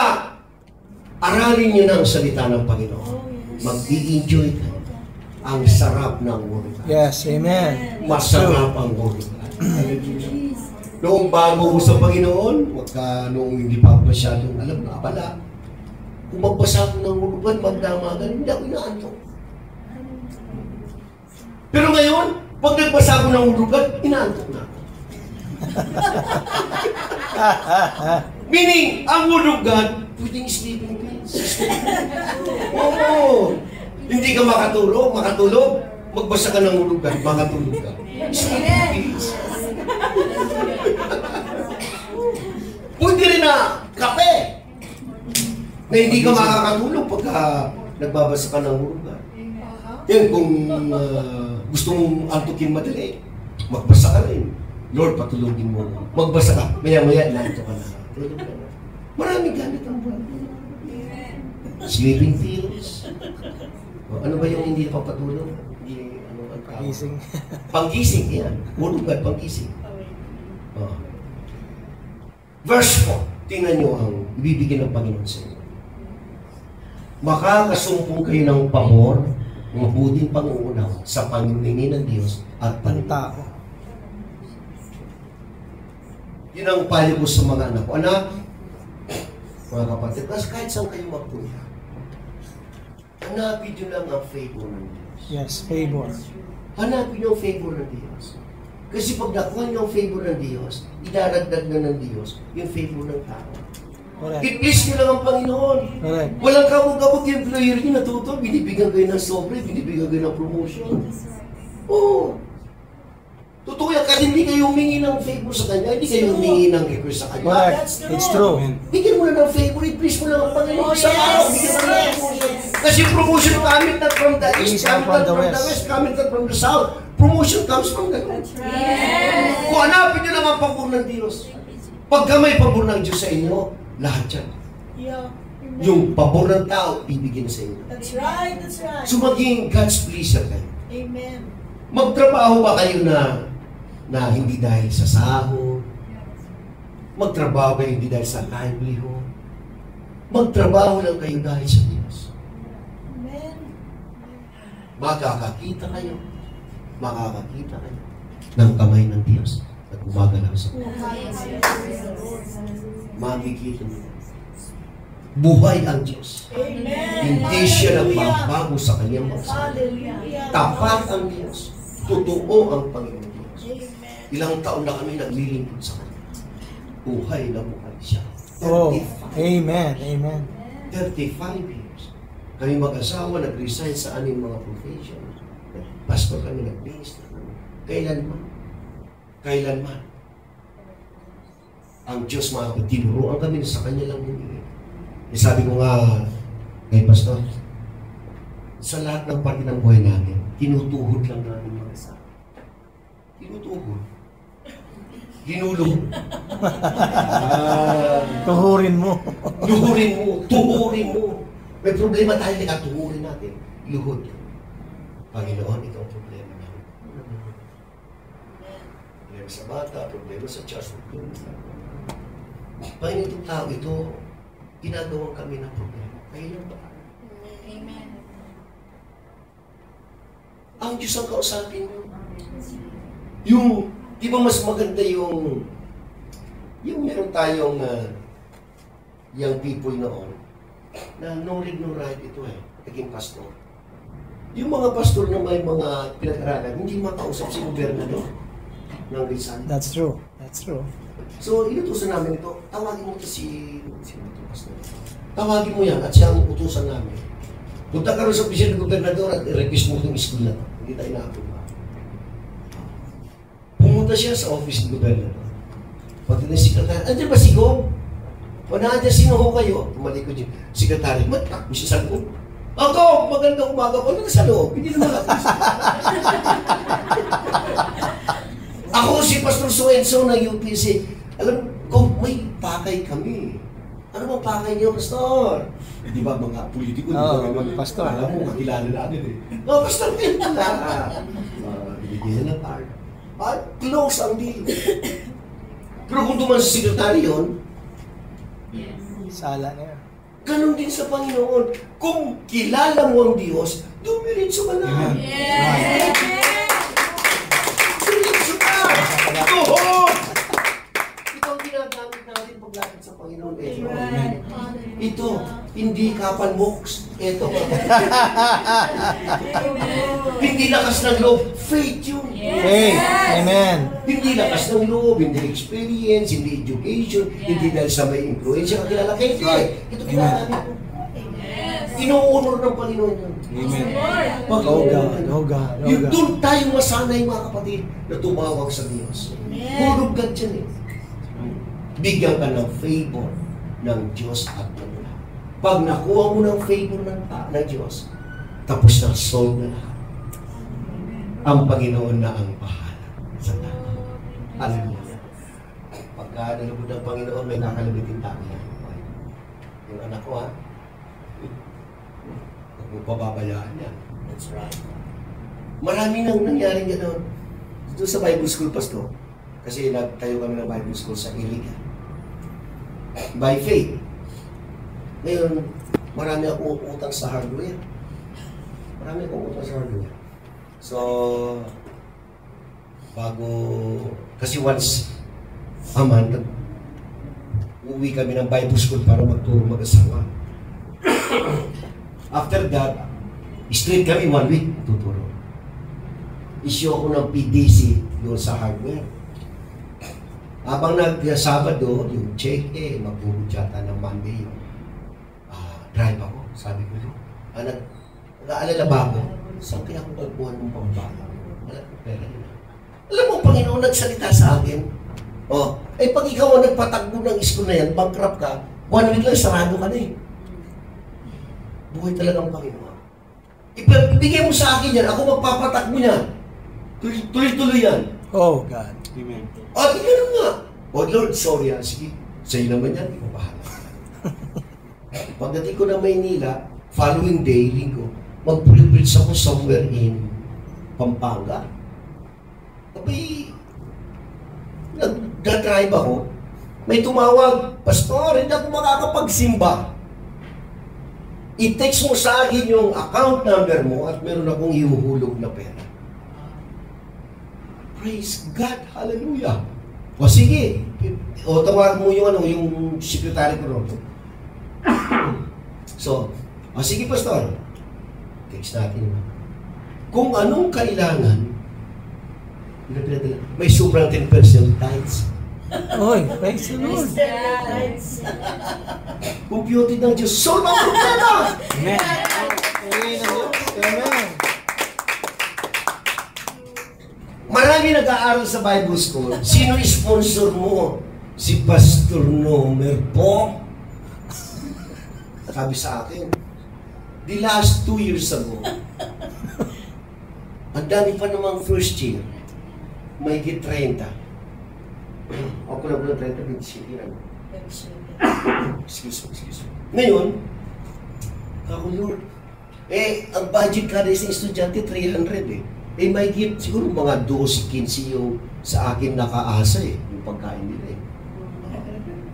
Speaker 1: aralin niyo na ang salita ng Panginoon. Mag-i-enjoy ka. Ang sarap ng Word of God.
Speaker 3: Yes. Amen.
Speaker 1: Masarap ang Word of God. Noong bago ko sa Panginoon, noong hindi pa masyadong alam na abala, kung magbasa ko ng Word of God, magdamagan, hindi ako inaantok. Pero ngayon, pag nagbasa ko ng Word of God, inaantok na ako. Meaning, ang Word of God, pwedeng sleeping pills. Oo. Hindi ka makatulog, magbasa ka ng Word of God, makatulog ka. Sleeping pills. Pwede rin na kape. Na hindi ka makakatulog pagka nagbabasa ka ng Word of God. Yan, kung gusto mong antukin madali, magbasa ka rin. Lord, patulogin mo. Magbasa ka. Maya-maya, inaanto ka na. Tulog ka na. Maraming gamit ang buwan. Sleeping pills. Ano ba yung hindi papatulog? Hindi, ano ang tawag?
Speaker 3: Gising.
Speaker 1: Panggising, yan. Word of God, panggising. Verse 4. Tingnan nyo ang ibibigay ng Panginoon sa inyo. Makakasumpong kayo ng pamor, mabuting panguunaw sa panginingin ng Diyos at
Speaker 3: Ang
Speaker 1: paningin.
Speaker 3: tao.
Speaker 1: Yun ang payo ko sa mga anak ko. Anak, mga kapatid, kahit saan kayo magpunta, hanapin nyo lang ang favor ng Diyos.
Speaker 3: Yes. Favor.
Speaker 1: Hanapin nyo ang favor ng Diyos. Kasi pag nakuha nyo ang favor ng Diyos, idaragdag na ng Diyos yung favor ng tao.
Speaker 3: Correct.
Speaker 1: I-please nyo lang ang Panginoon.
Speaker 3: Correct.
Speaker 1: Walang kabog-kabog yung employer nyo natuto, binibigyan kayo ng sobre, binibigyan kayo ng promotion. Oo. Totoo yan, kasi hindi kayo humingi ng favor sa Kanya, hindi kayo humingi ng request sa Kanya.
Speaker 3: Correct.
Speaker 1: That's the
Speaker 3: It's
Speaker 1: law.
Speaker 3: true.
Speaker 1: Bigyan mo na ng favor, i-please mo lang ang Panginoon sa araw. Bigyan mo na ng promotion. Kasi promotion coming not from the east, coming not from the west, coming not from the south. Promotion comes from the Lord.
Speaker 4: Yes.
Speaker 1: Kung hanapin nyo lang ang pabor ng Diyos. Pagka may pabor ng Diyos sa inyo, lahat yan.
Speaker 5: Yeah.
Speaker 1: Yung pabor ng tao, ibigin sa inyo.
Speaker 5: That's right, that's right.
Speaker 1: So maging God's pleasure kayo.
Speaker 5: Amen.
Speaker 1: Magtrabaho ba kayo na hindi dahil sa sahod? Magtrabaho kayo hindi dahil sa livelihood? Magtrabaho lang kayo dahil sa Diyos.
Speaker 5: Amen.
Speaker 1: Makakakita kayo ng kamay ng Diyos at gumagalaw sa makikita niyo. Buhay ang Diyos.
Speaker 5: Amen.
Speaker 1: Hindi siya nagbabago sa kanyang bansa.
Speaker 5: Hallelujah.
Speaker 1: Tapat ang Diyos. Totoo ang Panginoon Diyos.
Speaker 5: Amen.
Speaker 1: Ilang taon na kami naglilingkod sa Kanya. Buhay na buhay siya.
Speaker 3: Oh,
Speaker 1: 35.
Speaker 3: amen, amen.
Speaker 1: 35 years. Kami mag-asawa, nag-resign sa aming mga profession. Pastor kami, nag-minister. Kailanman. Ang Diyos mga kapatid, tinuruan kami sa Kanya lang humingi. Sabi ko nga kay Pastor, sa lahat ng parte ng buhay namin, tinutuhod lang namin mag-asawa. Tinutuhod. Hinulog.
Speaker 3: Tuhurin mo.
Speaker 1: Tuhurin mo. May problema tayo, tuhurin natin. Luhod. Panginoon, ito ang problema namin. Problema sa bata, problema sa church, problema sa Panginoon, itong tao ito, ginagawa kami ng problema. Kailan ba?
Speaker 4: Amen.
Speaker 1: Ang Diyos ang kausapin mo. Yung, di ba mas maganda yung meron tayong young people noon, na no read, no write ito naging pastor. Yung mga pastor na may mga pinag-aralan, hindi makausap si gobernador ng Rizal.
Speaker 3: That's true. That's true.
Speaker 1: So, inutusan namin ito, tawagin mo ito si pastor. Tawagin mo yan at siya ang utusan namin. Punta ka rin sa opisina ng gobernador at i-request mo itong school na ito. Hindi tayo nakapunta. Pumunta siya sa office ng gobernador. Pagdating si sekretary, andyan ba si Gong? O naandyan, sino ho kayo? Tumalikod yun. Sekretary, matakbo siya sa loob. Ako, magandang umaga ko. Ano sa loob? Hindi naman ako. Ako si Pastor Suenso ng UPC. Alam ko, may pakay kami. Ano bang pakay niyo, Pastor? Di ba mga politiko?
Speaker 3: Oo, pastor.
Speaker 1: Alam mo, kakilala na agad No, Pastor, yun pala. Binigyan ng card. Close ang deal. Pero kung duman sa sekretary yun,
Speaker 3: Sala na yan.
Speaker 1: ganun din sa Panginoon. Kung kilala mo ang Diyos, dumiritso ka na.
Speaker 4: Yes.
Speaker 1: Dumiritso ka! Tuhod! Ito ang ginagamit natin paglapit sa Panginoon. Ito, hindi kapan box. Ito. Hindi lakas ng loob. Faith yun.
Speaker 3: Hey, amen.
Speaker 1: Hindi lakas ng loob, hindi experience, hindi education, hindi dahil sa may influensya kakilala kayo. Ito ginagamit ko. Inuunor ng Panginoon yun.
Speaker 3: Amen.
Speaker 1: Pag
Speaker 3: Oh God, oh God, oh
Speaker 1: yung
Speaker 3: God.
Speaker 1: doon tayo masanay mga kapatid na tumawag sa Diyos. Hulog ka dyan Bigyan ka ng favor ng Diyos at ng lahat. Pag nakuha mo ng favor ng Diyos, tapos na solve na lahat. Ang Panginoon na ang bahala sa lahat. Hallelujah. Pagka nalugod ng Panginoon, may nakalabitin tayo yan. Yung anak ko huwag mo pababayaan yan. That's right. Marami nang nangyaring gano'n. Dito sa Bible School, Pastor, kasi nagtayo kami ng Bible School sa Iligan. By faith. Ngayon, marami akong utang sa hardware. So, kasi once a month, uuwi kami ng Bible School para magturo mag-asawa. After that, straight kami 1 week tuturo. Issue ako ng PDC doon sa hardware. Habang nag-Sabado, yung check magbuhod yata ng Monday yun. Drive ako, sabi ko yun. Nag-aalala ba ako? Saan kaya ako magbuhan ng pambala? Wala ko pera yun. Alam mo, Panginoon nagsalita sa akin. Pag ikaw ang nagpatakbo ng school na yan, bankrupt ka, 1 week lang sarado ka na buhay talagang Panginoon. Ibigay mo sa akin yan, ako magpapatakbo niyan. Tuloy-tuloy yan.
Speaker 3: Oh, God.
Speaker 2: Amen.
Speaker 1: At ganun nga. Oh Lord, sorry ha. Sige, sa'yo naman yan, di ko bahala. Pagdating ko na Maynila, following day, linggo, mag-preach ako somewhere in Pampanga. Tapos, nag-drive ako. May tumawag, Pastor, hindi ako makakapagsimba. I-text mo sa akin yung account number mo at meron akong ihuhulog na pera. Praise God! Hallelujah! O sige, o tawag mo yung yung secretary ko ron. So, o sige Pastor, text natin. Kung anong kailangan, may sobrang 10% tithes.
Speaker 3: Oy, praise the Lord.
Speaker 1: Computed ng Diyos. Solve ang problema!
Speaker 2: Amen.
Speaker 3: Amen.
Speaker 1: Marami nag-aaral sa Bible School. Sino sponsor mo? Si Pastor Nomer po. Sabi sa akin, the last 2 years ago, ang dami pa namang first year, may higit 30. Ako lang 30, 27. Excuse me. Ngayon, ako Lord, ang budget kada isang estudyante, 300 eh. May gift, siguro mga 12-15 yung sa akin nakaasa eh, yung pagkain nila eh.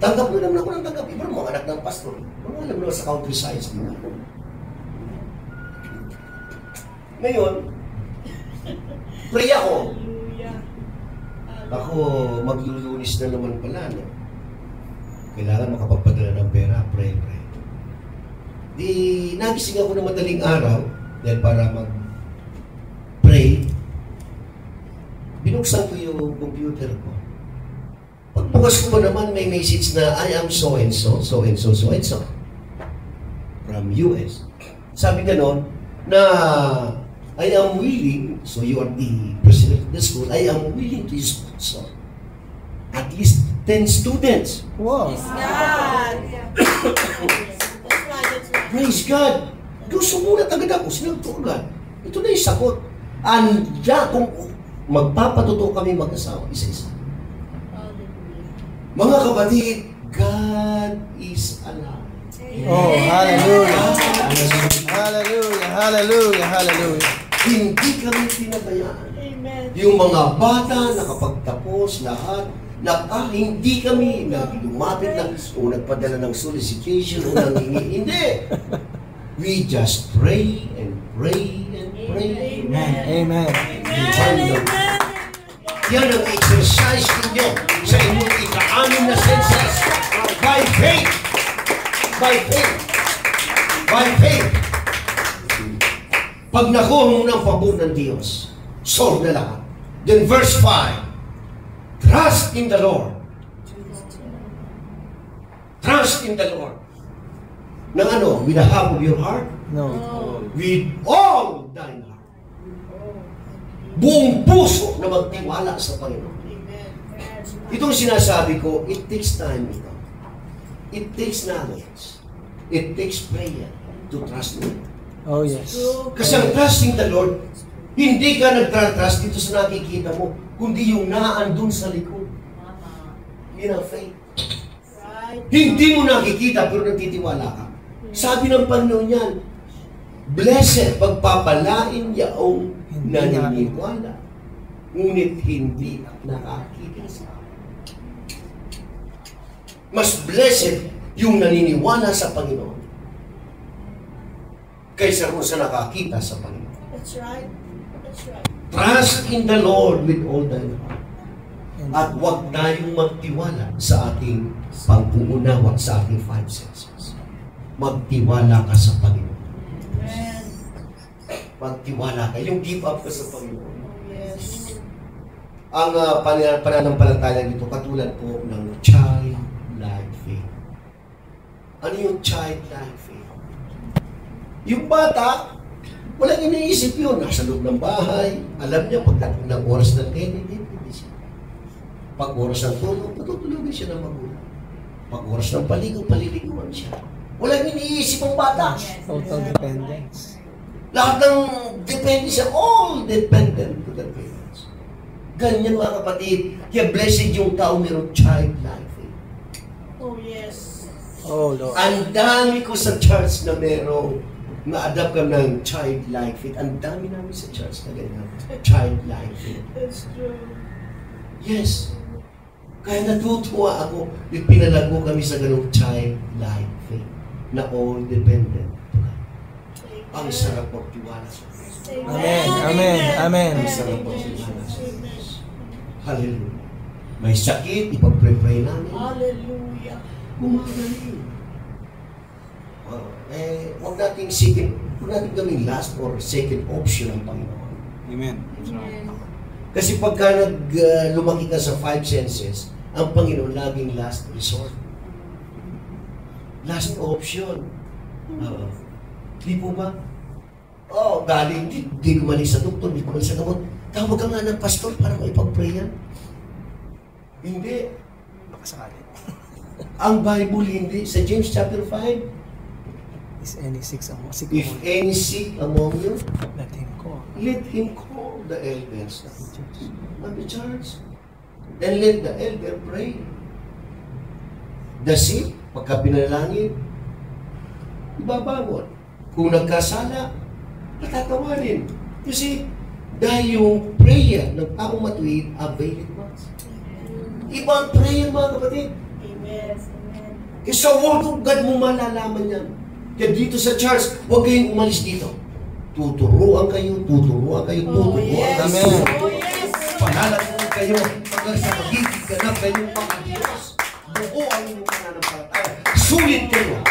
Speaker 1: Tanggap mo naman ako ng tanggap. Iba mga anak ng pastor. Mga alam naman sa countryside nila. Ngayon, pray ako. Ako, maglulunis na naman pala, no? Kailangan makapagpadala ng pera, pray. Di, nagising ako ng madaling araw, dahil para mag-pray, binuksan ko yung computer ko. Pagbukas ko naman, may message na, I am so-and-so, so-and-so, so-and-so. From US. Sabi ganon, na I am willing, so you are the president of the school, I am willing to sponsor at least 10 students.
Speaker 3: Wow.
Speaker 1: Praise God! Doon sumulat agad ako, sinagot ko agad. Ito na yung sagot. Anda kung magpapatuto kami mag-asawa, isa-isa. Mga kapatid, God is alive.
Speaker 3: Oh, hallelujah. Hallelujah, hallelujah, hallelujah.
Speaker 1: Hindi kami pinabayaan.
Speaker 5: Amen.
Speaker 1: Yung mga bata nakapagtapos lahat, hindi kami lumapit na o nagpadala ng solicitation o nangingi. Hindi! We just pray and pray and pray.
Speaker 3: Amen. Amen.
Speaker 5: Amen.
Speaker 1: Yan ang exercise ninyo sa inyong ika-anim na senses. By faith! By faith! By faith! Pag nakuha mo ng pabor ng Diyos, solve na lahat. Then verse 5, trust in the Lord. Trust in the Lord. Nang ano? With the half of your heart?
Speaker 3: No.
Speaker 1: With all thine heart. Buong puso na magtiwala sa Panginoon. Itong sinasabi ko, it takes time ito. It takes knowledge. It takes prayer to trust Him.
Speaker 3: Oh, yes.
Speaker 1: Kasi ang trusting the Lord, hindi ka nagtra-trust dito sa nakikita mo, kundi yung naandun sa likod. Yun ang faith. Hindi mo nakikita pero nagtitiwala ka. Sabi ng Panginoon yan, blessed, pagpapalain yaong naniniwala, ngunit hindi nakakita sa akin. Mas blessed yung naniniwala sa Panginoon kaysa kung sa nakakita sa Panginoon.
Speaker 5: That's right. That's right.
Speaker 1: Trust in the Lord with all thy heart. At huwag tayong magtiwala sa ating pag-uunawa sa ating 5 senses. Magtiwala ka sa Panginoon.
Speaker 5: Amen.
Speaker 1: Magtiwala ka. Yung give up ka sa Panginoon.
Speaker 5: Yes.
Speaker 1: Ang pananampalataya dito, katulad po ng childlike faith. Ano yung childlike faith? Yung bata, walang iniisip yun. Nasa loob ng bahay. Alam niya, pagdating ng oras ng hindi siya. Pag oras ng tulog, patutulogin siya ng magulang. Pag oras ng paligo, paliliguan siya. Walang iniisip ang bata.
Speaker 3: Total dependence.
Speaker 1: Lahat ng depende siya, all dependent to the parents. Ganyan mga kapatid. Kaya blessed yung tao mayroong childlike faith.
Speaker 5: Oh, yes.
Speaker 3: Oh, Lord.
Speaker 1: Ang dami ko sa church na merong na-adapt ka ng childlike faith. Ang dami namin sa church na ganyan. Childlike faith.
Speaker 5: That's true.
Speaker 1: Yes. Kaya natutuwa ako, pinalago kami sa ganung childlike faith na all dependent. Ang sarap magtiwala sa Diyos.
Speaker 3: Amen. Amen. Amen.
Speaker 1: Ang sarap magtiwala sa Diyos. Hallelujah. May sakit, ipag-pray namin.
Speaker 5: Hallelujah.
Speaker 1: Gumagaling. Huwag natin gawing last or second option ang Panginoon.
Speaker 2: Amen. That's right.
Speaker 1: Kasi pagka lumaki ka sa 5 senses, ang Panginoon laging last resort. Last option. Di po ba? Galing, di gumaling sa doktor, di gumaling sa gamot. Tawag ka nga ng pastor para maipag-pray yan. Hindi.
Speaker 3: Baka sakali.
Speaker 1: Ang Bible hindi. Sa James chapter 5,
Speaker 3: Is any sick
Speaker 1: if any sick among you,
Speaker 3: let him go.
Speaker 1: let him call the elders of the church. And let the elder pray. The sick, pagka pinalangin, ibabangon. Kung nagkasala, patatawarin. You see, dahil yung prayer ng taong matuwid, avail it much. Ibang prayer, mga kapatid.
Speaker 5: Amen. Amen.
Speaker 1: Kaya sa word of God mo malalaman yan. Kaya dito sa church, huwag kayong umalis dito. Tuturuan kayo, tuturuan kayo,
Speaker 5: Oh,
Speaker 1: tuturuan
Speaker 5: yes.
Speaker 1: kayo.
Speaker 5: Oh, yes.
Speaker 1: Panalangin kayo hanggang sa magiging ganap kayong Panginoon. Buo ang inyong pananampalataya. Sulit kayo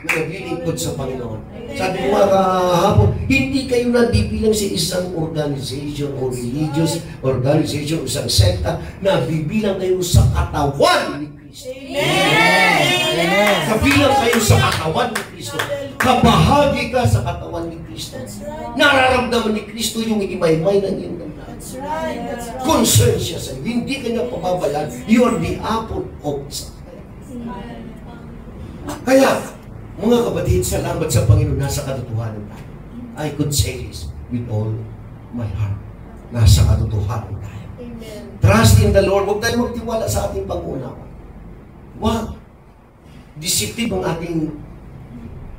Speaker 1: na naglilingkod sa Panginoon. Sabi ko mga kahapon, hindi kayo nabibilang sa isang organization o religious organization o isang sekta, nabibilang kayo sa katawan ni Kristo.
Speaker 5: Amen.
Speaker 1: Kabilang kayo sa katawan ni Kristo. Kabahagi ka sa katawan ni Kristo.
Speaker 5: That's right.
Speaker 1: Nararamdaman ni Kristo yung inimay-may ng iyong damdamin.
Speaker 5: That's right. That's right.
Speaker 1: Concern siya sa iyo. Hindi ka niya pababalaan. You are the apple of his eye. Kaya, mga kapatid, salamat sa Panginoon, nasa katotohanan tayo. I could say this with all my heart. Nasa katotohanan tayo.
Speaker 5: Amen.
Speaker 1: Trust in the Lord. Huwag tayo magtiwala sa ating pag-unawa. Huwag. Deceptive ang ating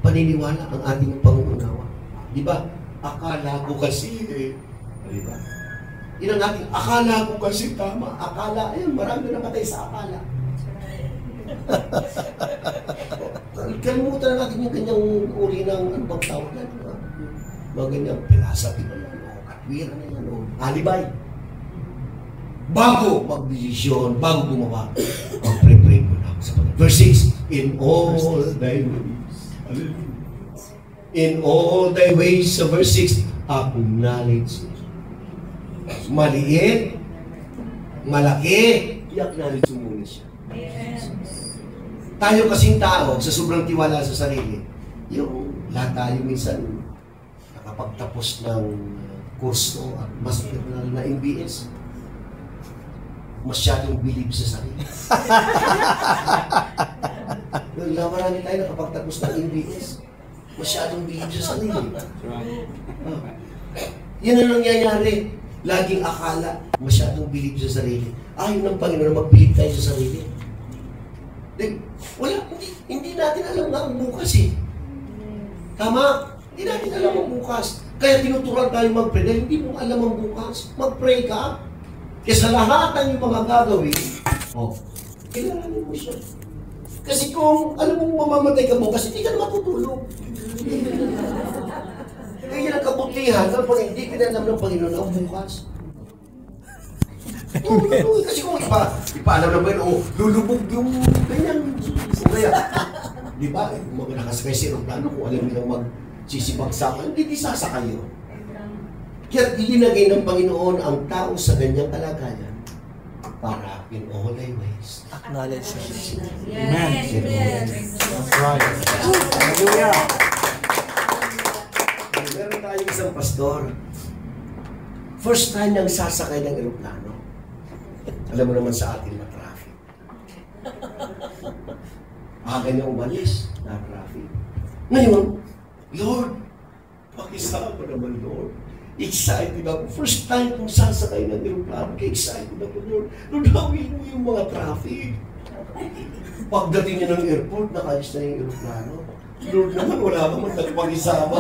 Speaker 1: paniniwala, ang ating pag-unawa. Di ba? Akala ko kasi, di ba? Yan ang ating, akala ko kasi tama. Akala, ayun, marami na namatay sa akala. Kalimutan na natin yung ganyang uri ng ano bang tawag na ito. Mga ganyang philosophy na yan, o katwiran na yan, o alibay. Bago magdesisyon, bago gumawa, mag-pray mo na sa Panginoon. Verse 6, in all thy ways. In all thy ways, sa verse 6, acknowledge. Maliit, malaki, i-acknowledge mo muna siya. Tayo kasing tao, sa sobrang tiwala sa sarili, yung lahat tayo minsan nakapagtapos ng kurso at mas na MBS, masyadong believe sa sarili. Marami tayo nakapagtapos ng MBS, masyadong believe sa sarili.
Speaker 2: That's right.
Speaker 1: Yan ang nangyayari. Laging akala, masyadong believe sa sarili. Ayaw ng Panginoon na mag-believe tayo sa sarili. Wala, hindi natin alam nga ang bukas eh. Tama? Hindi natin alam ang bukas. Kaya tinuturuan tayo mag-pray. Dahil hindi mo alam ang bukas. Mag-pray ka. Kaya sa lahat ng iyong mga gagawin, kailanganin mo siya. Kasi kung alam mo mamamatay ka bukas, hindi ka na matutulog. Kaya yan ang kabutihan, hindi pinalam ng Panginoon ang bukas. Kasi kung ipaalam ng Panginoon, lulubog yung ganyan. Kaya, di ba, kung mga nakasakay si Roglano, kung alam nilang magsisibagsakan, hindi sasakay yun. Kaya ilinagay ng Panginoon ang tao sa ganyang kalagayan para in all thy ways.
Speaker 3: Acknowledge him.
Speaker 2: Amen.
Speaker 3: That's right. Hallelujah.
Speaker 1: Meron tayong isang pastor. First time niyang sasakay ng eroplano. Alam mo naman sa atin na traffic. Aga niya umalis. na traffic. Ngayon, Lord, pakisama naman, Lord. Excited ako. First time kung sasakay ng aeroplano, excited ako, Lord. Lord, hawin mo yung mga traffic. Pagdating niya ng airport, nakalis na yung aeroplano. Lord naman, wala naman nagpag-isama.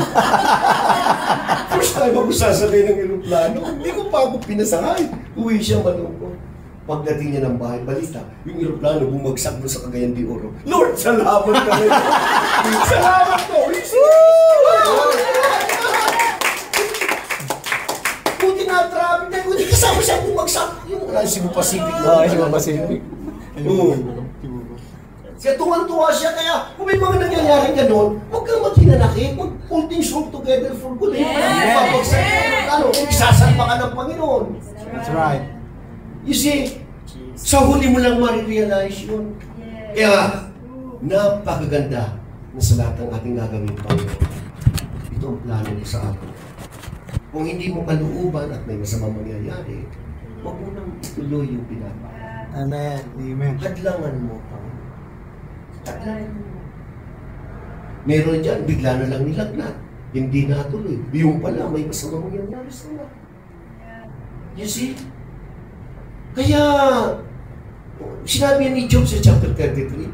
Speaker 1: First time ako sasakay ng aeroplano, hindi ko pa ako pinasakay. Uwi siya malungkot. Pagdating niya ng bahay, balita, yung aeroplano bumagsak doon sa Cagayan de Oro. Lord, salamat ka rin. Salamat po. Buti na traffic na, buti kasama siya bumagsak. Yung Cebu Pacific.
Speaker 3: Cebu Pacific.
Speaker 1: Oo. Kaya tuwang-tuwa siya, kaya kung may mga nangyayaring gano'n, huwag kang maghinanakit, mag-pull things work together for good. Isasalpa ka ng Panginoon.
Speaker 3: That's right.
Speaker 1: You see, sa huli mo lang marirealize yun. Kaya, napakaganda na sa lahat ng ating gagawin, Panginoon. Ito ang plano ko sa atin. Kung hindi mo kalooban at may masamang mangyayari, huwag mo nang ituloy yung pinapa.
Speaker 3: Amen. Amen.
Speaker 1: Hadlangan mo, Panginoon. Hadlangan mo. Meron dyan, bigla na lang nilagnat. Hindi natuloy. Yung pala, may masamang mangyayari sa lahat. You see? Kaya, sinabi ni Job sa chapter 33,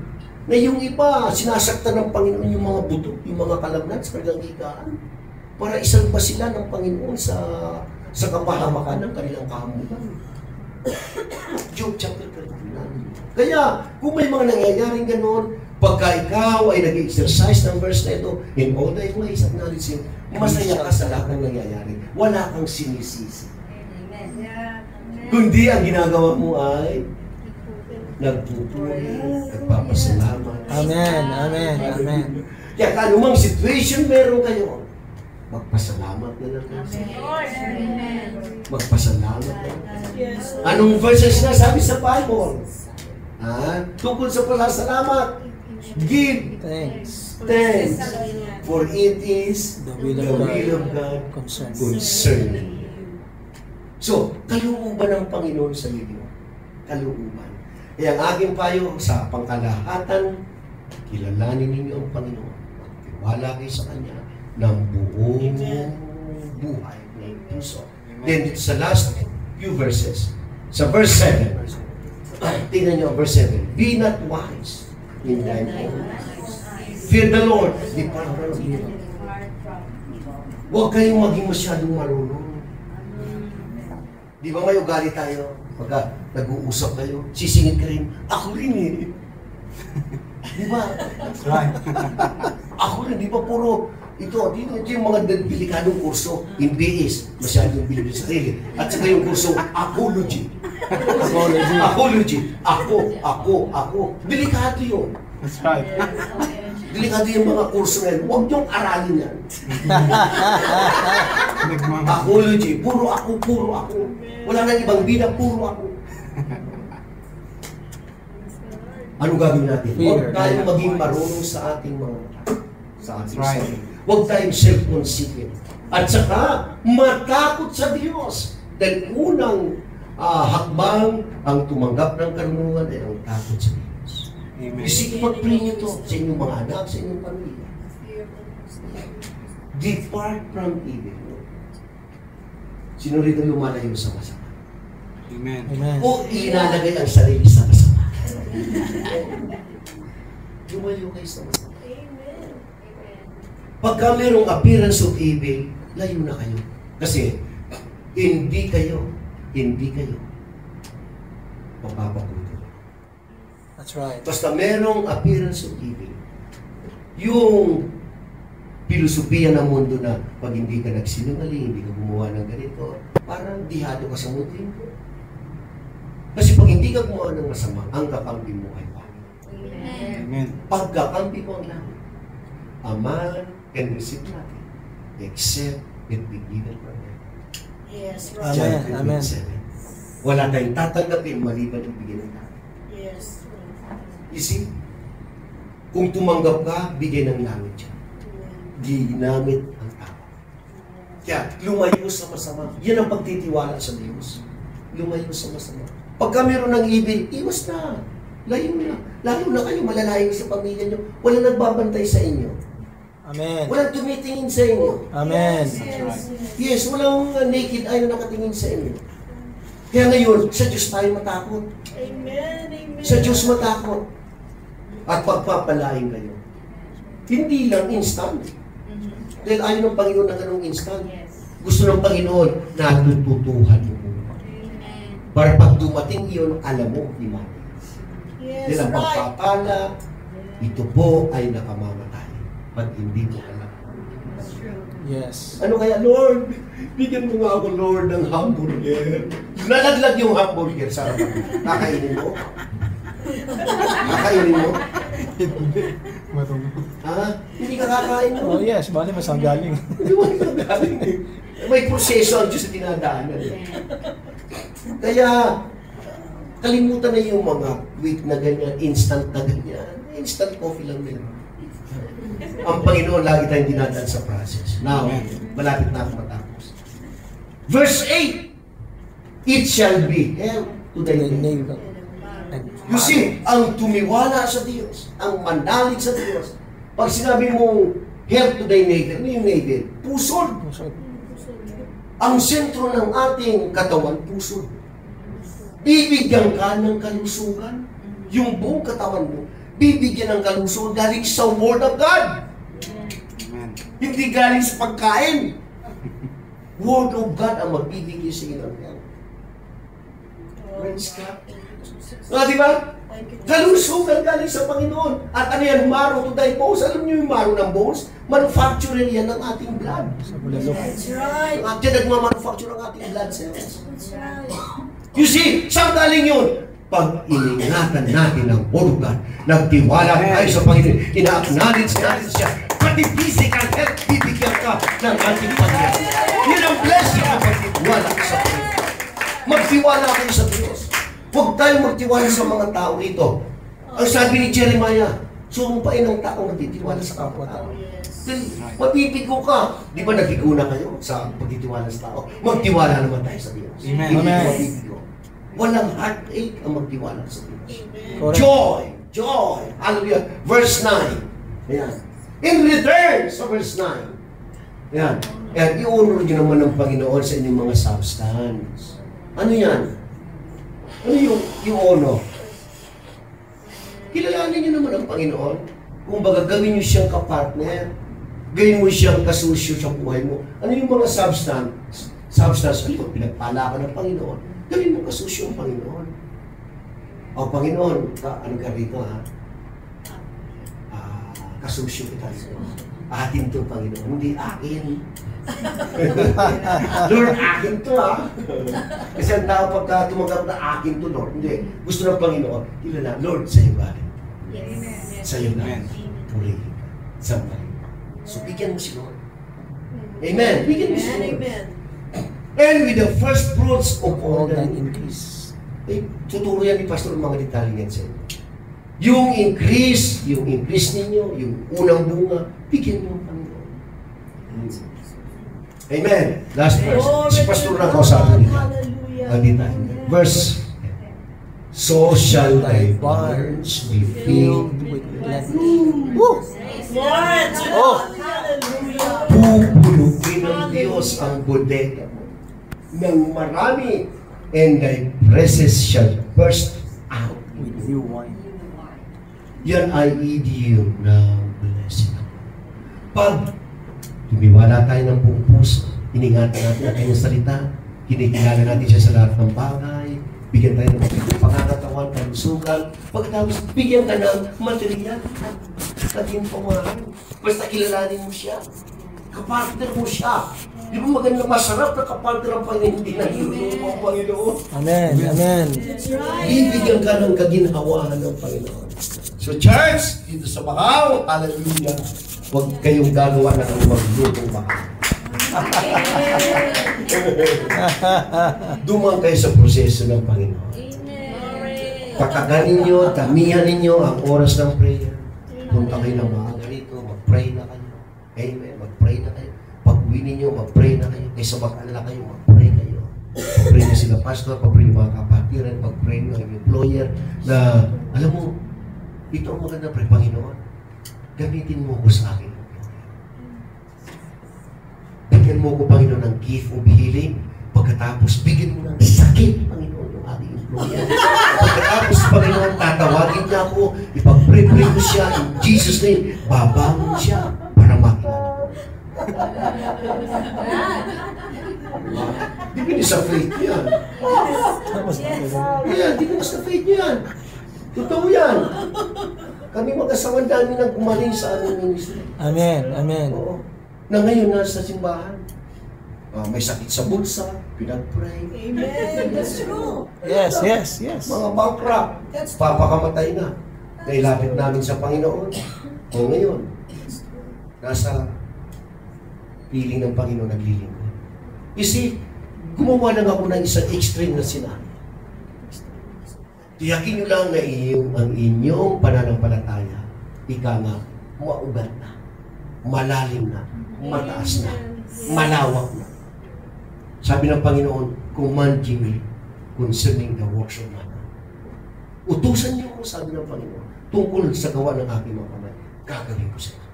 Speaker 1: na yung iba, sinasaktan ng Panginoon yung mga buto, yung mga kalamnan sa kanilang higaan, para isalba sila ng Panginoon sa kapahamakan ng kanilang kahamulan. Job chapter 33. Kaya, kung may mga nangyayaring ganon, pagka ikaw ay nag-exercise ng verse na ito, in all thy ways acknowledge Him, masaya ka sa lahat ng nangyayari. Wala kang sinisisi. Kundi ang ginagawa mo ay nagpupuri, nagpapasalamat.
Speaker 3: Amen. Amen. Amen.
Speaker 1: Kaya anumang situation meron kayo, magpasalamat na lang kayo.
Speaker 4: Amen.
Speaker 1: Magpasalamat na lang kayo. Anong verses na sabi sa Bible? Tungkol sa pasasalamat, give
Speaker 3: Thanks.
Speaker 1: thanks, for it is
Speaker 3: The
Speaker 1: the
Speaker 3: will of
Speaker 1: will of God
Speaker 3: Concern.
Speaker 1: concerning you. So, kalooban ng Panginoon sa iyo. Kalooban. Kaya ang aking payo sa pangkalahatan, kilalanin ninyo ang Panginoon. Magtiwala kayo sa Kanya ng buong buhay ng puso. Then, sa last few verses, sa verse 7, tingnan nyo ang verse 7, be not wise in thine own eyes. Fear the Lord, depart from evil. Huwag kayong maging masyadong marunong. Di ba may ugali tayo? Pagka nag-uusap kayo, sisingit ka rin, ako rin eh. Di ba?
Speaker 3: That's right.
Speaker 1: Ako rin, di ba puro, ito yung mga delikadong kurso, in BS, masyadong bilib sa sarili. At saka yung kurso, apology. Apology. Ako. Delikado yun.
Speaker 3: That's right.
Speaker 1: Delikado yung mga kurso na yun. Huwag niyong aralin yan. Apology. Puro ako. Wala nang ibang bida, puro ako. Anong gagawin natin? Huwag tayong maging marunong sa ating mga sarili. Huwag tayong self-conceited. At saka, matakot sa Diyos. Dahil unang hakbang ang tumanggap ng karunungan ay ang takot sa Diyos.
Speaker 3: Amen.
Speaker 1: Isip mag-pray nyo to sa inyong mga anak, sa inyong pamilya. Depart from evil. Sino rito lumalayo sa masama?
Speaker 2: Amen.
Speaker 3: Amen.
Speaker 1: O inalagay ang sarili sa masama? Lumayo kayo sa masama. Pagka mayroong appearance of evil, layo na kayo. Kasi, hindi kayo mapapabuti.
Speaker 3: That's right.
Speaker 1: Basta merong appearance of evil. Yung filosofiya ng mundo na pag hindi ka nagsinungaling, hindi ka gumawa ng ganito, parang dihado ka sa mundo yun. Kasi pag hindi ka gumawa ng masama, ang kakampi mo ay pangit.
Speaker 2: Amen.
Speaker 1: Pagkakampi mo ang langit, a man can receive nothing except it be given from heaven.
Speaker 5: Yes,
Speaker 3: Amen.
Speaker 1: John
Speaker 3: Amen.
Speaker 1: 15:7. Wala tayong tatanggapin maliban ibigay ng langit.
Speaker 5: Yes.
Speaker 1: You see? Kung tumanggap ka, bigay ng langit siya. Ginamit ang tao. Kaya, lumayo sa masama. Yan ang pagtitiwala sa Diyos. Lumayo sa masama. Pagka meron ng evil, iwas na. Layo na. Lalo na kayo, malalayo sa pamilya nyo. Walang nagbabantay sa inyo.
Speaker 3: Amen.
Speaker 1: Walang tumitingin sa inyo.
Speaker 3: Amen.
Speaker 1: Yes, walang naked eye na nakatingin sa inyo. Kaya ngayon, sa Diyos tayo matakot.
Speaker 5: Amen. Amen.
Speaker 1: Sa Diyos matakot. At pagpapalain kayo. Hindi lang instant. Dahil ayaw ng Panginoon na ganong instant. Gusto ng Panginoon na tututuhan mo. Para pag dumating iyon, alam mo, Iman.
Speaker 5: Yes,
Speaker 1: Dahil ang
Speaker 5: right.
Speaker 1: pagpapala, ito po ay nakamamatay. Pag hindi mo alam.
Speaker 3: Yes.
Speaker 1: Ano kaya, Lord? Bigyan mo nga ako, Lord, ng hamburger. Nalaglag yung hamburger sa harapan. Kakainin mo? Kakainin mo? Ha? Hindi ka kakain mo.
Speaker 3: Oh yes, bali mas ang galing.
Speaker 1: Hindi mo galing eh. May proseso ang Diyos na dinadaanan eh. Kaya, kalimutan na yung mga quick na ganyan, instant na ganyan. Instant coffee lang nila. Ang Panginoon lagi tayong dinadaan sa process. Now, malapit na ako matapos. Verse 8, it shall be held to thy name. You see, ang tumiwala sa Diyos, ang manalig sa Diyos, pag sinabi mo, held to thy native, ano yung native? Pusod. Ang sentro ng ating katawan, pusod. Bibigyan ka ng kalusugan. Yung buong katawan mo, bibigyan ng kalusugan galing sa Word of God.
Speaker 2: Amen.
Speaker 1: Hindi galing sa pagkain. Word of God ang magbibigay sa iyo ng health. Praise God. Di ba? Kalusugan galing sa Panginoon. At ano yan, marrow to thy bones. Alam niyo yung marrow ng bones? Manufacturer yan ng ating blood.
Speaker 3: Sa bulalo.
Speaker 5: That's right.
Speaker 1: Ang ating nagmamanufacture ng ating blood cells.
Speaker 5: That's right.
Speaker 1: You see, saan galing yun? Pag iningatan natin ang Word of God, nagtiwala tayo sa Panginoon, ina-acknowledge natin siya, pati physical health, bibigyan ka ng ating Panginoon. Yan ang blessing na pagtiwala sa Panginoon. Magtiwala kayo sa Diyos. Huwag tayo magtiwala sa mga tao rito. Ang sabi ni Jeremiah, sumpain ang tao nagtitiwala sa kapwa-tao. Mabibigo ka. Di ba nabigo na kayo sa pagtitiwala sa tao? Magtiwala naman tayo sa Diyos.
Speaker 2: Amen.
Speaker 1: Hindi
Speaker 3: Amen.
Speaker 1: mabibigo. Walang heartache ang magtiwala sa Diyos.
Speaker 3: Correct.
Speaker 1: Joy! Joy! Hallelujah! Verse 9. Ayan. In return sa verse 9. Ayan. Ayan, i-honor nyo naman ng Panginoon sa inyong mga substance. Ano yan? Ano yung honor? Kilalanin nyo naman ang Panginoon. Kung baga, gawin nyo siyang kapartner. Gawin mo siyang kasusyo sa buhay mo. Ano yung mga substance? Substance, ano yung pinagpala ka ng Panginoon? Gawin mo kasusyo ang Panginoon. O Panginoon, ano ka rito ha? Kasusyo kita rito. Atin to, Panginoon. Hindi akin. Lord, akin to ha. Kasi ang tao pagka tumagal na akin to, Lord. Hindi. Gusto ng Panginoon. Kilala, Lord, sa'yo galing.
Speaker 5: Yes.
Speaker 1: Sa'yo galing. Purihin ka. Sampahin. So, bigyan mo si Lord. Amen. Bigyan mo si
Speaker 5: Amen.
Speaker 1: Lord.
Speaker 5: Amen.
Speaker 1: And with the first fruits of all
Speaker 3: All
Speaker 1: that
Speaker 3: that increase.
Speaker 1: tuturo yan ni Pastor ang mga detalye yan sa inyo. Yung increase ninyo, yung unang bunga, bigyan mo ang Panginoon. Amen. Last verse. Si Pastor na kausapin nila.
Speaker 5: Hallelujah.
Speaker 1: Hindi tayo. Verse, so shall thy barns be filled
Speaker 3: with gladness. Woo!
Speaker 5: Lord.
Speaker 3: Oh.
Speaker 5: Hallelujah.
Speaker 1: pupulukin ng Diyos ang bodega mo ng marami, and thy presses shall burst out.
Speaker 3: With new wine.
Speaker 1: Yan ay idiom ng blessing. Pag tumiwala tayo ng buong puso, iningatan natin ang kanyang salita, kinikilala natin siya sa lahat ng bagay, bigyan tayo ng pangakatawan, kalusugan, pagkatapos bigyan ka ng material at yung pangalan. Basta kilalanin mo siya. Kapartner mo siya. Di ba maganda, masarap na kapartner ang Panginoon, hindi na yung Panginoon.
Speaker 3: Amen. Amen.
Speaker 5: That's right.
Speaker 1: Bibigyan ka ng kaginhawahan ng Panginoon. So church, dito sa Macau, hallelujah, huwag kayong gagawa na ng maglutong Macau. Dumaan kayo sa proseso ng Panginoon.
Speaker 5: Amen.
Speaker 1: Pakaganin nyo, tamihan ninyo ang oras ng prayer. Punta kayo ng maaga rito, mag-pray na kayo. Amen, mag-pray na kayo. Pag-uwi ninyo, mag-pray na kayo. Kaysa mag-alala kayo, mag-pray kayo. Pag-pray niyo sila, pastor, pag-pray niyo mga kapatiran, pag-pray niyo ang employer, na, alam mo, ito ang maganda, pray, Panginoon, gamitin mo ko sa akin. Bigyan mo ko, Panginoon, ng gift of healing. Pagkatapos, bigyan mo ng sakit, Panginoon, yung aking employer. Pagkatapos, Panginoon, tatawagin niya ako, ipag-pray ko siya, in Jesus' name, babangon siya para makilala. Dipindi sa faith yan. Yan, dipindi sa faith yan. Totoo yan. Kami mag-asawa dami nang gumaling sa aming ministry.
Speaker 3: Amen. Amen.
Speaker 1: Oo. Na ngayon nasa simbahan. May sakit sa bulsa, pinag-pray.
Speaker 5: Amen. That's true.
Speaker 3: Yes, yes, yes.
Speaker 1: Mga bankrupt, papakamatay na. Nailapit namin sa Panginoon. O ngayon, nasa piling ng Panginoon naglilingkod. You see, gumawa lang ako ng isang extreme na sinabi. Tiyakin nyo lang na ang inyong pananampalataya, ika nga, maugat na, malalim na, mataas na, malawak na. Sabi ng Panginoon, command me concerning the works of man. Utusan niyo ako, sabi ng Panginoon, tungkol sa gawa ng aking mga kamay, gagawin ko sa iyo.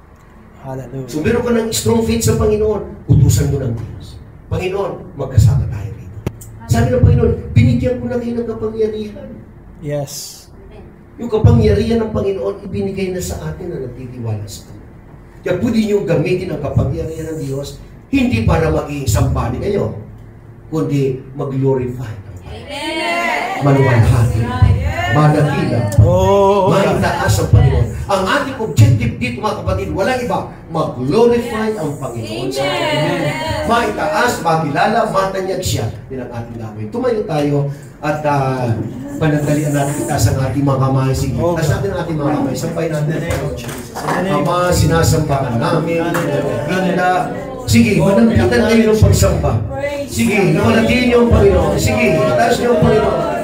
Speaker 3: Hallelujah.
Speaker 1: So meron ka ng strong faith sa Panginoon, utusan mo ng Diyos. Panginoon, magkasama tayo rito. Sabi ng Panginoon, binigyan ko na kayo ng kapangyarihan.
Speaker 3: Yes.
Speaker 1: Yung kapangyarihan ng Panginoon, ibinigay na sa atin na nagtitiwala sa Kanya. Kaya pwede nyo gamitin ang kapangyarihan ng Diyos, hindi para maging sampani kayo, kundi mag-glorify ng Panginoon. Maluwalhati, madakila,
Speaker 3: Oh,
Speaker 1: maitaas ang Panginoon. Ang ating objective dito, mga kapatid, walang iba, mag-glorify ang Panginoon sa atin. Maitaas, makilala, matanyag siya. Yan ang ating gagawin. Tumayo tayo at panandalian natin itaas ang ating mga kamay. Sige, taas natin ang ating mga kamay. Sampay natin. Ama, sinasambahan namin. Ganda. Sige, manampitan kayo ng pagsamba. Sige, namanatili niyo ang Panginoon. Sige, taas niyo ang Panginoon.